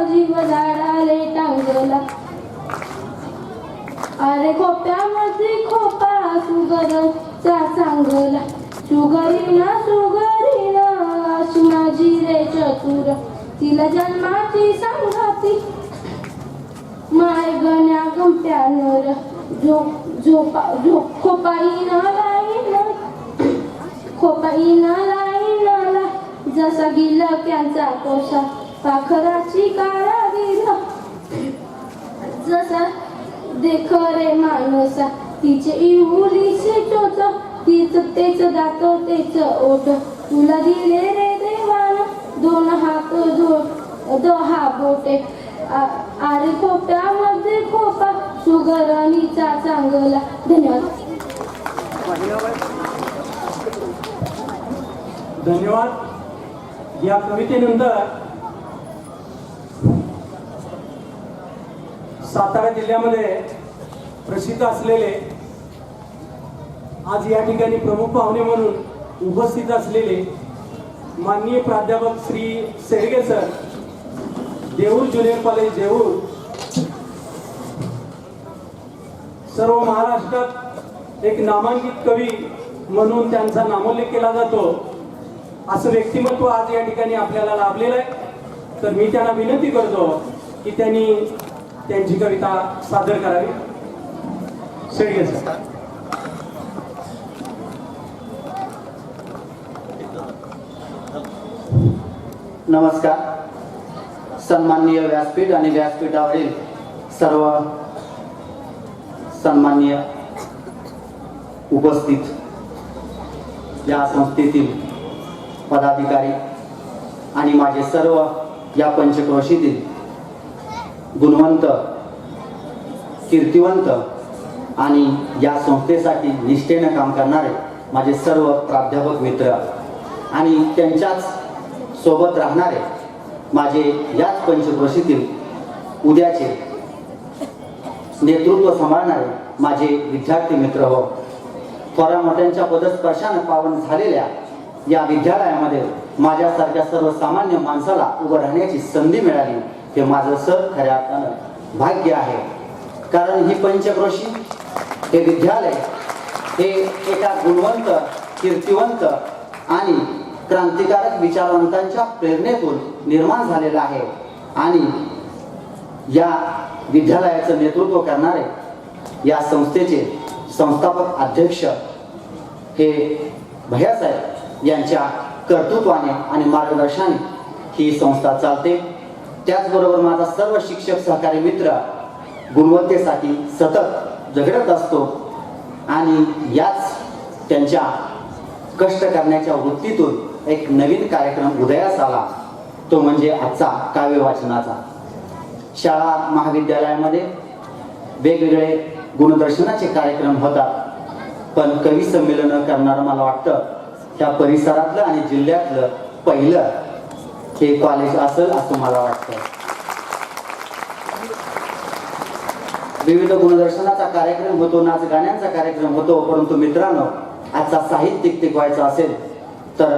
जीव झाडाले टांगला. अरे खोप्यामध्ये खोपा सुगरचा चांगला, सुगरीना सुगरीना अशी माझी रे चतुर. तिला जन्माची संघाती माय गण्या गंप्यानर, खोपाईना लाईनाला जसा गिलक्यांचा कोसा. पाखराची कारागीर जसा देख रे माणसा, तिचे इहुलीचे टोच, तेच दात तेच ओठ. तुला दिले रे देवान 2 हात 10 बोटे. अरे खोप्यामध्ये खोपा सुगरणीचा चांगला. धन्यवाद. धन्यवाद. या कवितेनंतर सातारा जिल्ह्यामध्ये प्रसिद्ध असलेले, आज या ठिकाणी प्रमुख पाहुणे म्हणून उपस्थित असलेले माननीय प्राध्यापक Shri Sedge sir, Deur junior college Deur. सर्व महाराष्ट्रात एक नामांकित कवी म्हणून त्यांचा नामोल्लेख केला जातो. असं व्यक्तिमत्व आज या ठिकाणी आपल्याला लाभलेलं आहे. तर मी त्यांना विनंती करतो की त्यांनी त्यांची कविता सादर करावी. सेडगे सर. नमस्कार. सन्माननीय व्यासपीठ आणि व्यासपीठावरील सर्व सन्माननीय उपस्थित या संस्थेतील पदाधिकारी आणि माझे सर्व या पंचक्रोशीतील गुणवंत, कीर्तिवंत आणि या संस्थेसाठी निष्ठेनं काम करणारे माझे सर्व प्राध्यापक मित्र आणि त्यांच्याच सोबत राहणारे माझे याच पंचक्रोशीतील उद्याचे नेतृत्व सांभाळणारे माझे विद्यार्थी मित्र हो. थोड्या मोठ्यांच्या पदस्पर्शानं पावन झालेल्या या विद्यालयामध्ये माझ्यासारख्या सर्वसामान्य माणसाला उभं राहण्याची संधी मिळाली हे माझं खऱ्या अर्थानं भाग्य आहे. कारण ही पंचक्रोशी, हे विद्यालय हे एका गुणवंत, कीर्तिवंत आणि क्रांतिकारक विचारवंतांच्या प्रेरणेतून निर्माण झालेलं आहे. आणि या विद्यालयाचं नेतृत्व करणारे या संस्थेचे संस्थापक अध्यक्ष हे भैयासाहेब यांच्या कर्तृत्वाने आणि मार्गदर्शनाने ही संस्था चालते. त्याचबरोबर माझा सर्व शिक्षक सहकारी मित्र गुणवत्तेसाठी सतत झगडत असतो आणि याच त्यांच्या कष्ट करण्याच्या वृत्तीतून एक नवीन कार्यक्रम उदयास आला, तो म्हणजे आजचा काव्य वाचनाचा. शाळा महाविद्यालयामध्ये वेगवेगळे गुणदर्शनाचे कार्यक्रम होतात, पण कवी संमेलन करणारं मला वाटतं त्या परिसरातलं आणि जिल्ह्यातलं पहिलं हे कॉलेज असेल असं मला वाटतं. विविध गुणदर्शनाचा कार्यक्रम होतो, नाच गाण्यांचा कार्यक्रम होतो, परंतु मित्रांनो आजचा साहित्यिक टिकवायचा असेल तर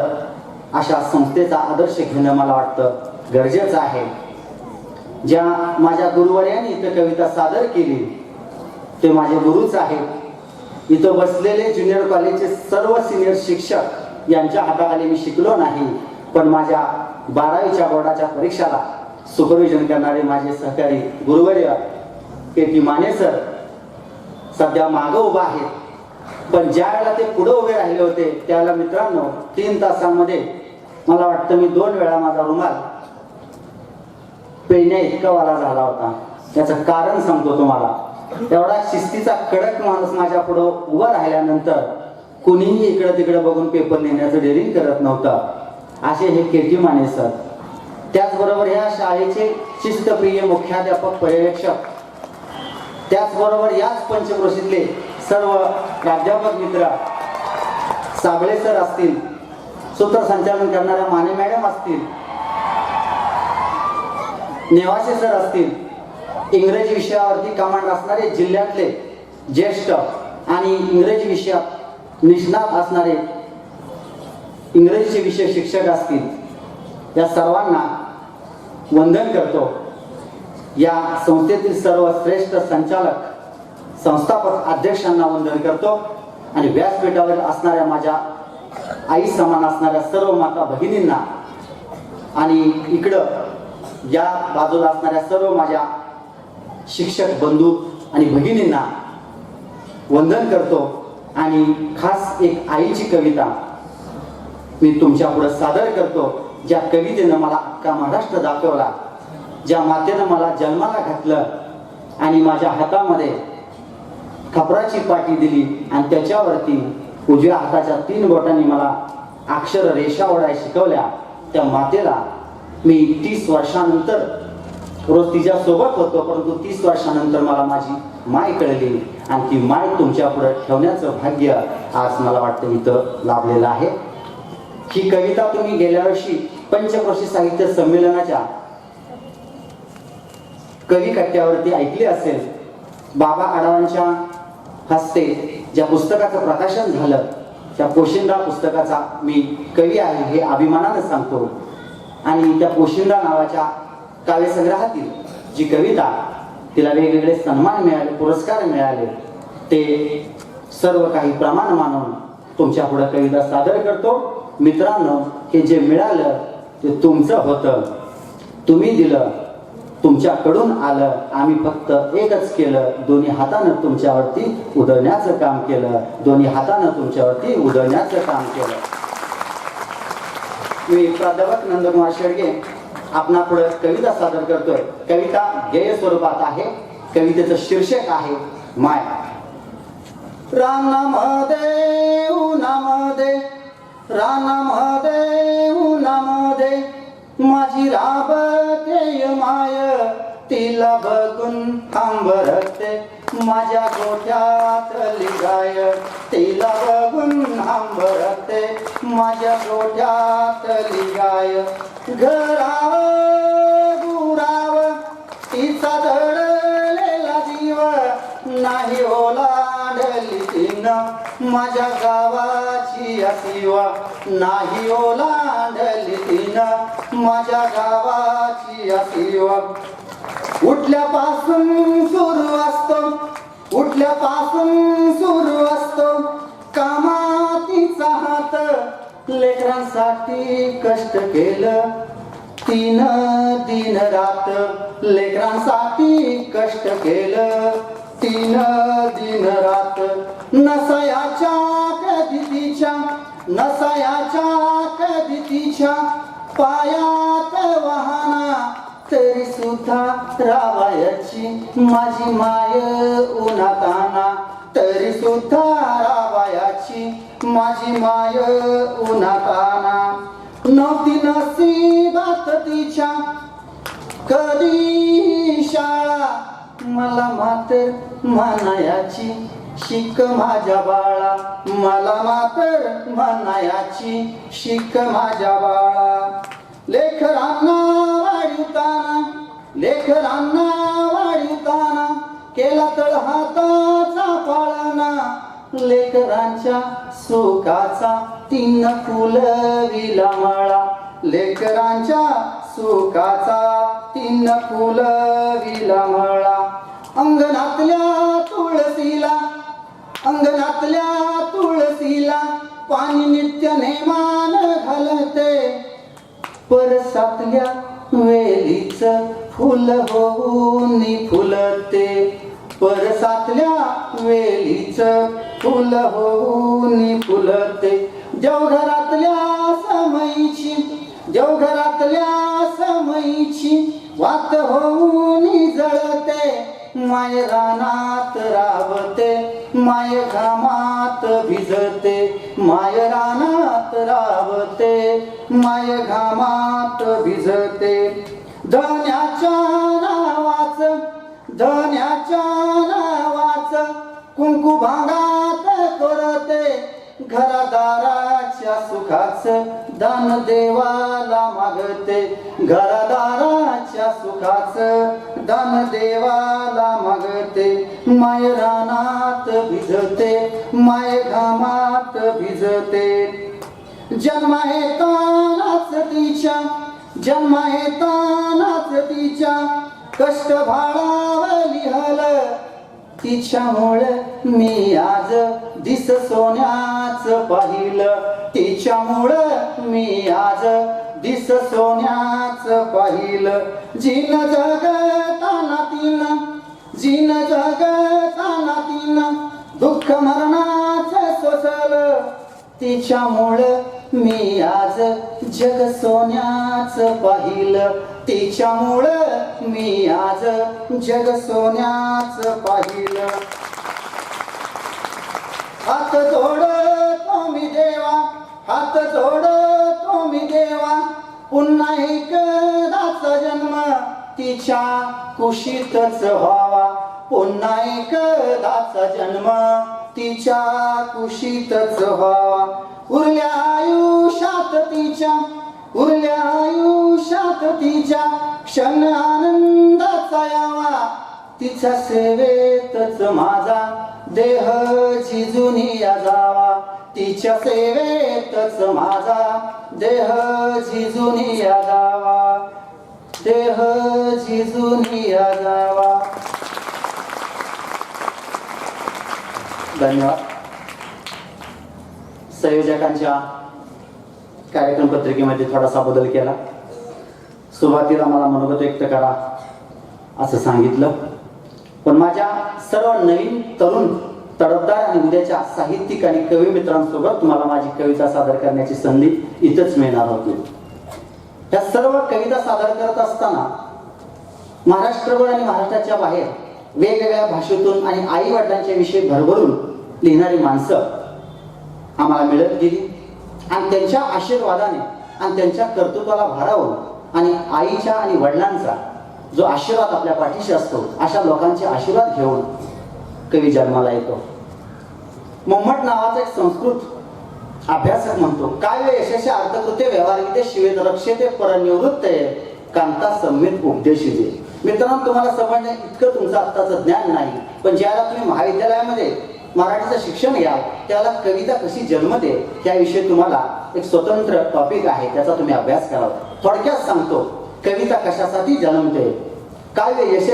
अशा संस्थेचा आदर्श घेणं मला वाटतं गरजेचं आहे. ज्या माझ्या गुरुवर्यांनी इथं कविता सादर केली ते माझे गुरुच आहेत. इथं बसलेले ज्युनियर कॉलेजचे सर्व सिनियर शिक्षक यांच्या हाताखाली मी शिकलो नाही, पण माझ्या 12वीच्या बोर्डाच्या परीक्षाला सुपरविजन करणारे माझे सहकारी गुरुवर्य के.टी. माने सर सध्या मागं उभा आहेत. पण ज्या वेळेला ते पुढे उभे राहिले होते त्यावेळेला मित्रांनो 3 तासांमध्ये मला वाटतं मी 2 वेळा माझा रुमाल पेण्या इतका वाला झाला होता. त्याचं कारण सांगतो तुम्हाला. एवढा शिस्तीचा कडक माणूस माझ्या पुढे उभा राहिल्यानंतर कुणीही इकडे तिकडे बघून पेपर लिहिण्याचं डेअरिंग करत नव्हतं. असे हे के.टी. माने सर. त्याचबरोबर या शाळेचे शिस्तप्रिय मुख्याध्यापक पर्यवेक्षक, त्याचबरोबर याच पंचक्रोशीतले सर्व प्राध्यापक मित्र, साबळे सर असतील, सूत्रसंचालन करणाऱ्या माने मॅडम असतील, नेवासे सर असतील, इंग्रजी विषयावरती कमांड असणारे जिल्ह्यातले ज्येष्ठ आणि इंग्रजी विषयात निष्णात असणारे इंग्रजीचे विषय शिक्षक असतील, या सर्वांना वंदन करतो. या संस्थेतील सर्व श्रेष्ठ संचालक, संस्थापक अध्यक्षांना वंदन करतो आणि व्यासपीठावर असणाऱ्या माझ्या आई समान असणाऱ्या सर्व माता भगिनींना आणि इकडं या बाजूला असणाऱ्या सर्व माझ्या शिक्षक बंधू आणि भगिनींना वंदन करतो. आणि खास एक आईची कविता मी तुमच्या पुढे सादर करतो, ज्या कवितेनं मला अख्खा महाराष्ट्र दाखवला, ज्या मातेनं मला जन्माला घातलं आणि माझ्या हातामध्ये खपराची पाटी दिली आणि त्याच्यावरती उजव्या हाताच्या 3 बोटांनी मला अक्षर रेषा ओढायला शिकवल्या, त्या मातेला मी 30 वर्षानंतर रोज तिच्या सोबत होतो, परंतु 30 वर्षानंतर मला माझी माय कळली आणि ती माय तुमच्या पुढे ठेवण्याचं भाग्य आज मला वाटतं इथं लाभलेलं आहे. ही कविता तुम्ही गेल्या वर्षी पंचक्रोशी साहित्य संमेलनाच्या कवी कट्ट्यावरती ऐकली असेल. बाबा आढावांच्या हस्ते ज्या पुस्तकाचं प्रकाशन झालं त्या पोशिंदा पुस्तकाचा मी कवी आहे हे अभिमानानं सांगतो. आणि त्या पोशिंदा नावाच्या काव्यसंग्रहातील जी कविता, तिला वेगवेगळे सन्मान मिळाले, पुरस्कार मिळाले, ते सर्व काही प्रमाण मानून तुमच्या पुढे कविता सादर करतो. मित्रांनो, हे जे मिळालं ते तुमचं होतं, तुम्ही दिलं, तुमच्याकडून आलं. आम्ही फक्त एकच केलं, दोन्ही हातानं तुमच्यावरती उधळण्याचं काम केलं, दोन्ही हातानं तुमच्यावरती उधळण्याचं काम केलं. मी प्राध्यापक नंदकुमार शेडगे आपणा पुढे कविता सादर करतोय. कविता गेय स्वरूपात आहे. कवितेचं शीर्षक आहे माय. रानामध्ये उन्हामध्ये, रानामध्ये उन्हामध्ये माझी राबते माय, तिला बघून थांबरते माझ्या गोठ्यातली गाय, तिला बघून थांबरते माझ्या गोठ्यातली गाय. घराव गुराव तिचा दडलेला जीव, नाही ओलांडली तिनं माझ्या गावाची असीवा, नाही ओलांडली तिनं माझ्या गावाची असीवा. उठल्यापासून सुरू असतो, उठल्यापासून सुरू असतो कामातीचा हात, लेकरांसाठी कष्ट केलं तिनं दिन रात, लेकरांसाठी कष्ट केलं तिनं दिन रात. नसायाच्या कधी तिच्या, नसायाच्या कधी तिच्या पायात वाहना, तरी सुद्धा रावायची माझी माय उन्हाताना, तरी सुद्धा रावायची माझी माय उन्हाताना. नव्हती नसीबात तिच्या कधी शाळा, मला मात्र म्हणायाची शिक माझ्या बाळा, मला मात्र म्हणायाची शिक माझ्या बाळा. लेकरांना वाढताना, लेकरांना वाढताना केला तळ हाताचा पाळणा लेकरांच्या सुखाचा तीन फुलविला माळा लेकरांच्या सुखाचा तीन फुलविला माळा अंगणातल्या तुळशीला पाणी नित्य नेमान घालते परसातल्या वेलीच फुल होऊन फुलते परसातल्या वेलीच फुल होऊन फुलते देवघरातल्या समईची वात होऊन जळते माय रानात रावते माय घामात भिजते माय रानात रावते माय घामात भिजते धन्याच्या नावाच कुंकू भांगात करते घरादाराच्या सुखाच दान देवाला मागते घरादाराच्या सुखाच दान देवाला मागते माय रानात भिजते माय घामात भिजते जन्म येतानाच तिच्या कष्ट भाळावली हल तिच्यामुळे मी आज दिस सोन्याच पाहिलं तिच्यामुळे मी आज दिस सोन्याच पाहिलं जीन जगताना तिनं दुःख मरणाचं सोसलं तिच्यामुळे मी आज जग सोन्याच पाहिलं तिच्यामुळे मी आज जग सोन्याच पाहिलं हात जोडतो मी देवा पुन्हा एकदाचा जन्म तिच्या कुशीतच व्हावा पुन्हा एकदाचा जन्म तिच्या कुशीतच व्हावा उरल्या आयुष्यात तिच्या क्षण आनंदाचा यावा तिच्या सेवेतच माझा देह झिजून जावा तिच्या सेवेतच माझा देह झिजून जावा देह झिजून जावा. धन्यवाद. संयोजकांच्या कार्यक्रम पत्रिकेमध्ये थोडासा बदल केला. सुरुवातीला मला मनोगत व्यक्त करा असं सांगितलं, पण माझ्या सर्व नवीन तरुण तडफदार आणि उद्याच्या साहित्यिक आणि कवी मित्रांसोबत तुम्हाला माझी कविता सादर करण्याची संधी इथंच मिळणार होती. या सर्व कविता सादर करत असताना महाराष्ट्रभर आणि महाराष्ट्राच्या बाहेर वेगवेगळ्या भाषेतून आणि आई वडिलांच्या विषयी भरभरून लिहिणारी माणसं आम्हाला मिळत गेली आणि त्यांच्या आशीर्वादाने आणि त्यांच्या कर्तृत्वाला भारावून आणि आईच्या आणि वडिलांचा जो आशीर्वाद आपल्या पाठीशी असतो अशा लोकांचे आशीर्वाद घेऊन कवी जन्माला येतो. मम्मट नावाचा एक संस्कृत अभ्यासक म्हणतो, काव्य यशस्वी अर्थकृत्य व्यवहारगीते शिवेत रक्षेते परनिवृत्त कांता संमित उपदेशिते. मित्रांनो, तुम्हाला समजणे इतकं तुमचं आत्ताचं ज्ञान नाही, पण ज्याला तुम्ही महाविद्यालयामध्ये मराठीचं शिक्षण घ्या त्याला कविता कशी जन्मते त्याविषयी तुम्हाला एक स्वतंत्र टॉपिक आहे, त्याचा तुम्ही अभ्यास करावा. थोडक्यात सांगतो, कविता कशासाठी जन्मते. काव्य यश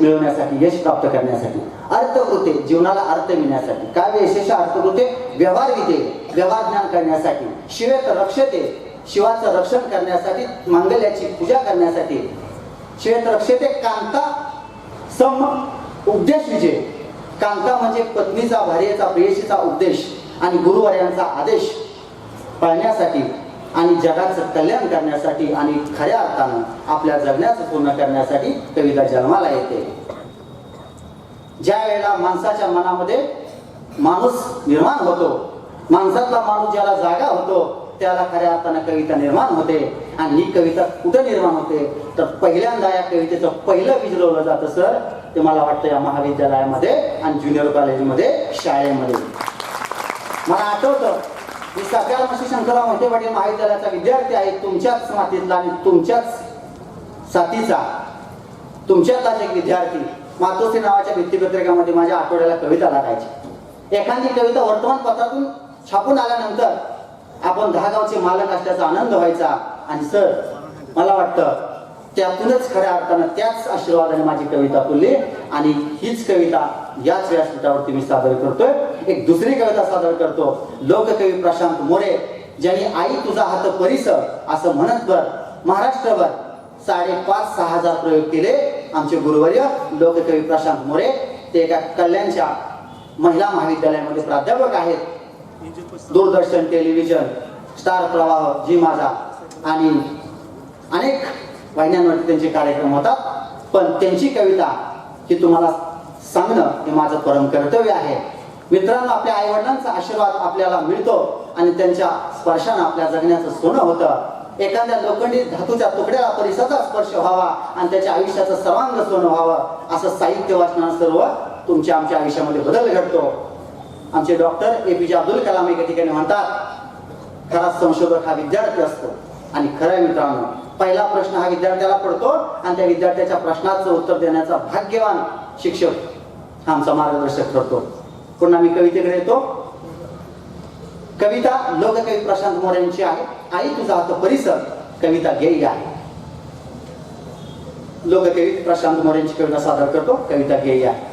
मिळवण्यासाठी, यश प्राप्त करण्यासाठी. अर्थकृत्य जीवनाला अर्थ मिळण्यासाठी. काव्य यशस्वी अर्थकृत्य व्यवहारगीते व्यवहार ज्ञान करण्यासाठी. शिवेत रक्षते शिवाचं रक्षण करण्यासाठी, मांगल्याची पूजा करण्यासाठी. शिवेत रक्षते कांता सम उपदेश विजय. कांता म्हणजे पत्नीचा, भार्येचा, प्रेयसीचा उपदेश आणि गुरुवर्यांचा आदेश पाळण्यासाठी आणि जगाचं कल्याण करण्यासाठी आणि खऱ्या अर्थानं आपल्या जगण्याचं पूर्ण करण्यासाठी कविता जन्माला येते. ज्या वेळेला माणसाच्या मनामध्ये माणूस निर्माण होतो, माणसातला माणूस ज्याला जागा होतो त्याला खऱ्या अर्थानं कविता निर्माण होते. आणि ही कविता कुठं निर्माण होते तर पहिल्यांदा या कवितेचं पहिलं बीज रोवलं जातं सर, ते मला वाटतं या महाविद्यालयामध्ये आणि ज्युनियर कॉलेजमध्ये, शाळेमध्ये. मला आठवतं मी सकाळ मशी शंकरराव मोठे पाटील महाविद्यालयाचा विद्यार्थी आहे, तुमच्याच मातीतला आणि तुमच्याच साथीचा, तुमच्यातलाच एक विद्यार्थी. मातोश्री नावाच्या भित्तीपत्रिकामध्ये माझ्या आठवड्याला कविता लागायची. एखादी कविता वर्तमानपत्रातून छापून आल्यानंतर आपण 10 गावचे मालक असल्याचा आनंद व्हायचा. आणि सर, मला वाटतं त्यातूनच खऱ्या अर्थानं त्याच आशीर्वादाने माझी कविता फुलली. आणि हीच कविता याच व्यासपीठावरती मी सादर करतोय. एक दुसरी कविता सादर करतो. लोककवी प्रशांत मोरे, ज्यांनी आई तुझा हात परिस असं म्हणत महाराष्ट्रभर 5,500-6 हजार प्रयोग केले. आमचे गुरुवर्य लोककवी प्रशांत मोरे, ते एका कल्याणच्या महिला महाविद्यालयामध्ये प्राध्यापक आहेत. दूरदर्शन, टेलिव्हिजन, स्टार प्रवाह, जी माझा आणि अनेक वाहिन्यांवरती त्यांचे कार्यक्रम होतात. पण त्यांची कविता ही तुम्हाला सांगणं हे माझं परम कर्तव्य आहे. मित्रांनो, आपल्या आई वडिलांचा आशीर्वाद आपल्याला मिळतो आणि त्यांच्या स्पर्शानं आपल्या जगण्याचं सोनं होतं. एखाद्या लोखंडी धातूच्या तुकड्याला परिसाचा स्पर्श व्हावा आणि त्याच्या आयुष्याचं सर्वांग सोनं व्हावं, असं साहित्य वाचनानं सर्व तुमच्या आमच्या आयुष्यामध्ये बदल घडतो. आमचे डॉक्टर APJ अब्दुल कलाम एका ठिकाणी म्हणतात, खरा संशोधक हा विद्यार्थी असतो. आणि खरं मित्रांनो, पहिला प्रश्न हा विद्यार्थ्याला पडतो आणि त्या विद्यार्थ्याच्या प्रश्नाचं उत्तर देण्याचा भाग्यवान शिक्षक आमचा मार्गदर्शक ठरतो. पुन्हा मी कवितेकडे येतो. कविता लोककवी प्रशांत मोरे यांची आहे. आई तुझा हात परिसर, कविता गेय आहे. लोककवी प्रशांत मोरे यांची कविता सादर करतो. कविता गेय आहे.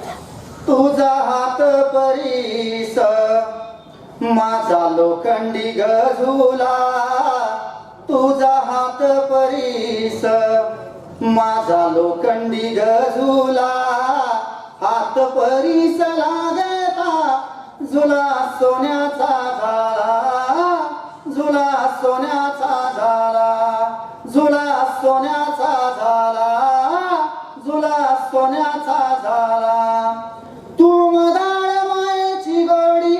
तुझा हात परिस माझा लोखंडी गझुला, तुझा हात परिस माझा लोखंडी गझुला, हात परिस लागता झुला सोन्याचा झाला, झुला सोन्याचा झाला, झुला सोन्याचा झाला, झुला सोन्याचा झाला. तू मदाळ मायेची गोडी,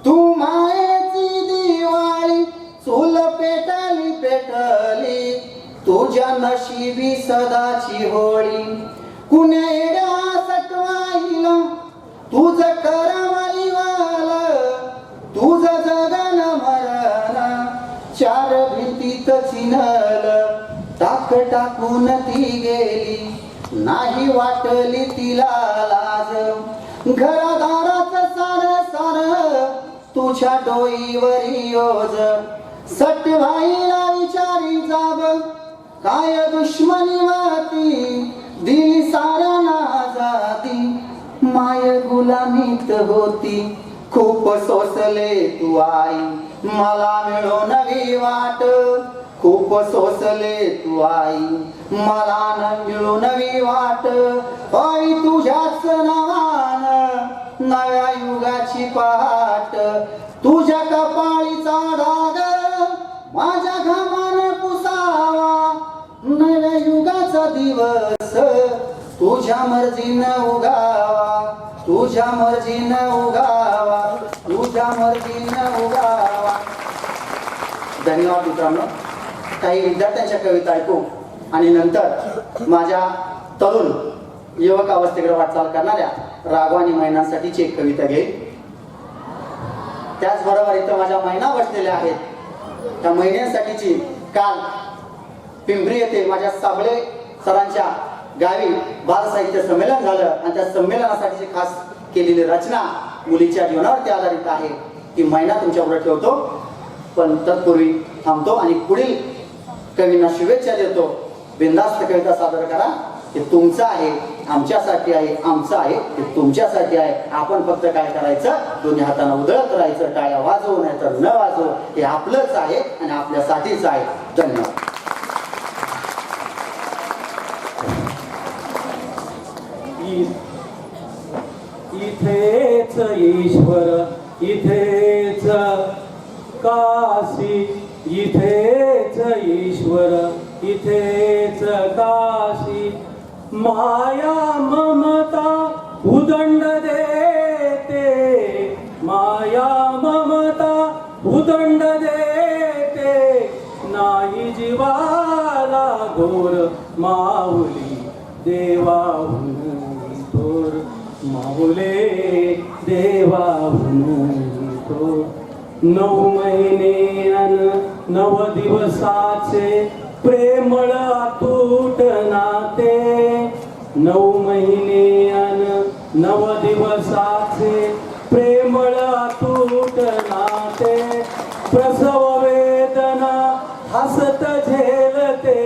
तू मायेची दिवाळी, चूल पेटली पेटली तुझ्या नशिबी सदाची होळी. कुण्या येड्या सटवाईला तुझ करमलीवाल, तुझ जगन मरण चार भिंतीत चिनल. टाक टाकून ती गेली, नाही वाटली तिला लाज. घरादाराच सार सार तुझ्या डोईवरी योज. सटवाईला विचारी जाब, काय दुश्मनी वाती, दिली सारा नाजाती. माय गुलामीत होती, खूप सोसले तू आई, मला मिळो नवी वाट. खूप सोसले तू आई, मला न मिळो नवी वाट. आई तुझ्याच नावान नव्या युगाची पहाट. तुझ्या कपाळीचा डाग माझ्या घामान पुसावा, नव्या युगाचा दिवस तुझ्या मर्जीनं उगावा, तुझ्या मर्जीनं उगावा, तुझ्या मर्जीनं उगावा. धन्यवाद मित्रांनो. काही विद्यार्थ्यांच्या कविता ऐकू आणि नंतर माझ्या तरुण युवक अवस्थेकडे वाटचाल करणाऱ्या राघव आणि महिलांसाठीची एक कविता घेईल. त्याचबरोबर इथं माझ्या महिला बसलेल्या आहेत. त्या महिलांसाठीची काल पिंपरी येथे माझ्या साबळे सरांच्या गावी बाल साहित्य संमेलन झालं आणि त्या संमेलनासाठीची खास केलेली रचना मुलीच्या जीवनावरती आधारित आहे. ती महिना तुमच्यापुढे ठेवतो, पण तत्पूर्वी थांबतो आणि पुढील कवींना शुभेच्छा देतो. बिनधास्त कविता सादर करा. हे तुमचं आहे, आमच्यासाठी आहे, आमचं आहे, हे तुमच्यासाठी आहे. आपण फक्त काय करायचं, दोन्ही हाताने उधळत राहायचं. टाळ्या वाजवू नाही तर न वाजवू, हे आपलंच आहे आणि आपल्यासाठीच आहे. धन्यवाद. इथेच ईश्वर, इथेच काशी, इथेच ईश्वर, इथेच काशी. माया ममता उदंड देते, माया ममता उदंड देते. नाही जीवाला घोर माऊली देवाहून थोर, माऊले देवाहून थोर. 9 महिने अन 9 दिवसाचे प्रेमळ अतूट नाते. 9 महिने नव दिवसाचे प्रेमळ अतूट नाते, प्रसव वेदना हसत झेलते,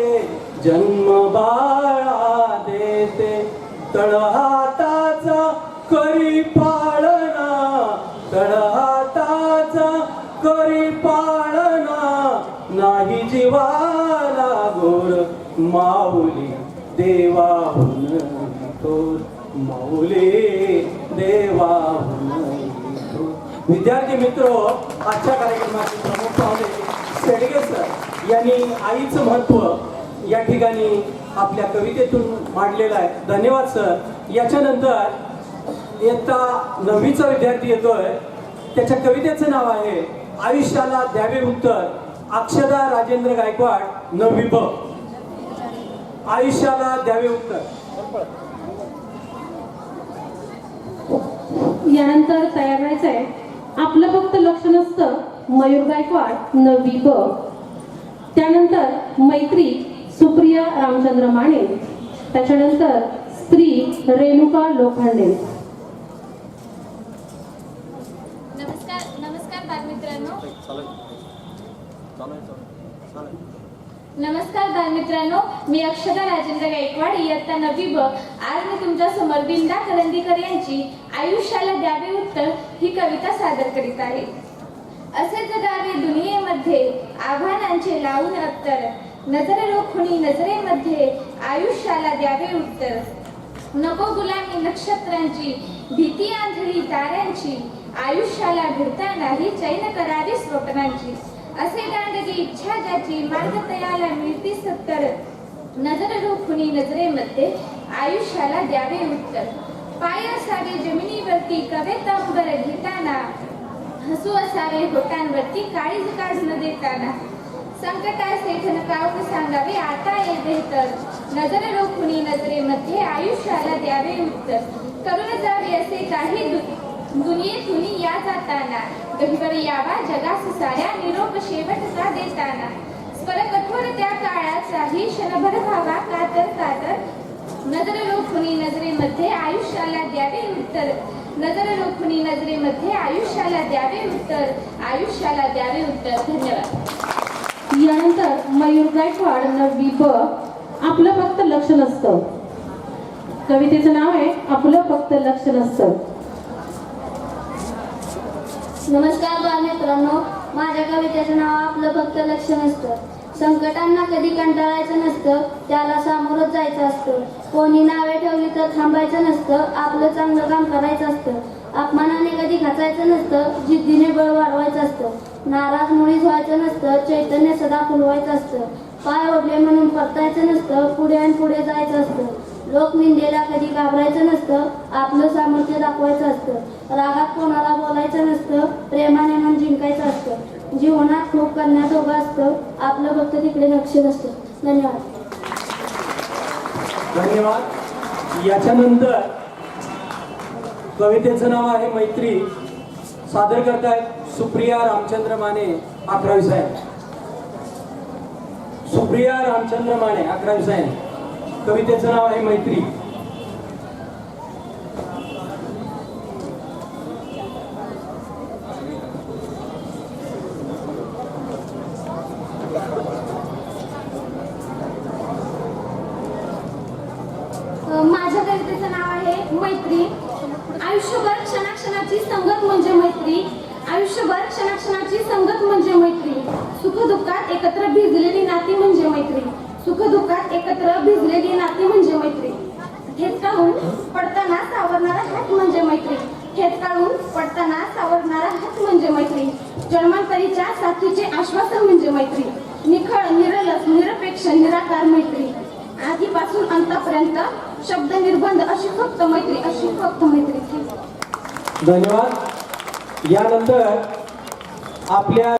जन्म बाळा देते, तळहाताचा करी पाळणा, तळहाताचा करी पाळणा, नाही जीवाला गोड माऊली देवाहून थोर, माऊली देवाहून थोर. विद्यार्थी मित्र, आजच्या कार्यक्रमाचे प्रमुख पाहुणे शेडगे सर यांनी आईचं महत्व या ठिकाणी आपल्या कवितेतून मांडलेलं आहे. धन्यवाद सर. याच्यानंतर इयत्ता 9वीचा विद्यार्थी येतोय. त्याच्या कवितेचं नाव आहे आयुष्याला द्यावे उत्तर. अक्षदा राजेंद्र गायकवाड, 9वी ब. आयुष्याला द्यावे उत्तर. यानंतर तयार व्हायचंय आपलं फक्त लक्ष नसतं, मयूर गायकवाड, 9वी ब. त्यानंतर मैत्री सुप्रिया रामचंद्र माने. त्याच्यानंतर स्त्री रेणुका लोखंडे. नमस्कार बालमित्रांनो. नमस्कार बालमित्रांनो, मी अक्षदा राजेंद्र गायकवाड, इयत्ता 9वी ब. आज मी तुमच्या समोर बिंदा करंदीकर यांची आयुष्याला द्यावे उत्तर ही कविता सादर करीत आहे. असे जगावे दुनियेमध्ये आव्हानांचे लावून अत्तर, नजर रोखुनी नजरेमध्ये आयुष्याला द्यावे उत्तर. नको गुलामी नक्षत्रांची, भीती आंधळी ताऱ्यांची, आयुष्याला भिडता नाही चैन करावी स्वप्नांची. असे दांडगी इच्छा ज्याची, मार्ग तयाला मिळती सत्तर, नजर रोखुनी नजरेमध्ये आयुष्याला द्यावे उत्तर. पाय असावे जमिनीवरती कवेतांबर घेताना, हसू असावे होटांवरती काळीज काढून देताना. संकटाचे ठणकावून सांगावे आता ये बेहतर, नजर रोखुनी नजरेमध्ये आयुष्याला द्यावे उत्तर. करून जावे असे काही दुनियेतून या जाताना, गहिवर यावा जगास साऱ्या निरोप शेवट का देताना. स्वर कठोर त्या काळाचाही क्षणभर व्हावा कातर कातर, नजर रोखुनी नजरेमध्ये आयुष्याला द्यावे उत्तर. नजर रोखुनी नजरेमध्ये आयुष्याला द्यावे उत्तर, आयुष्याला द्यावे उत्तर. धन्यवाद. यानंतर मयूर गायकवाड, 9वी ब. आपलं फक्त लक्ष नसतं. कवितेचं नाव आहे आपलं फक्त लक्ष नसतं. नमस्कार बालमित्रांनो, माझ्या कवितेचं नाव आपलं फक्त लक्ष नसतं. संकटांना कधी कंटाळायचं नसतं, त्याला सामोरं जायचं असतं. कोणी नावे ठेवली तर थांबायचं नसतं, आपलं चांगलं काम करायचं असतं. अपमानाने कधी खचायचं नसतं, जिद्दीने बळ वाढवायचं असतं. नाराज मुळीच व्हायचं नसतं, चैतन्य सदा फुलवायचं असतं. पाय ओढले म्हणून परतायचं नसतं, पुढे आणि पुढे जायचं असतं. लोक निंदेला कधी घाबरायचं नसतं, आपलं सामर्थ्य दाखवायचं असतं. रागात कोणाला बोलायचं नसतं, प्रेमाने मन जिंकायचं असतं. जीवनात खूप करण्याजोगं असतं, आपलं फक्त तिकडे लक्ष नसतं. धन्यवाद. धन्यवाद. याच्यानंतर कवितेचं नाव आहे मैत्री. सादर करतायत सुप्रिया रामचंद्र माने, 11वी सायन. सुप्रिया रामचंद्र माने, 11वी सायन. कवितेचं नाव आहे मैत्री. माझ्या कवितेचं नाव आहे मैत्री. आयुष्यभर क्षणाक्षणाची संगत म्हणजे मैत्री. आयुष्यभर क्षणाक्षणाची संगत म्हणजे मैत्री. सुखदुःखात एकत्र भिजलेली नाती म्हणजे मैत्री. सुखदुःखात एकत्र भिजलेली नाती म्हणजे मैत्री. ठेचकाळून पडताना सावरणारा हात म्हणजे मैत्री. ठेचकाळून पडताना सावरणारा हात म्हणजे मैत्री. जन्मांतरीच्या साथीचे आश्वासन म्हणजे मैत्री. निखळ निरलस निरपेक्ष निराकार मैत्री. आधीपासून अंतापर्यंत शब्द निर्बंध अशी फक्त मैत्री, अशी फक्त मैत्री. धन्यवाद. यानंतर आपल्या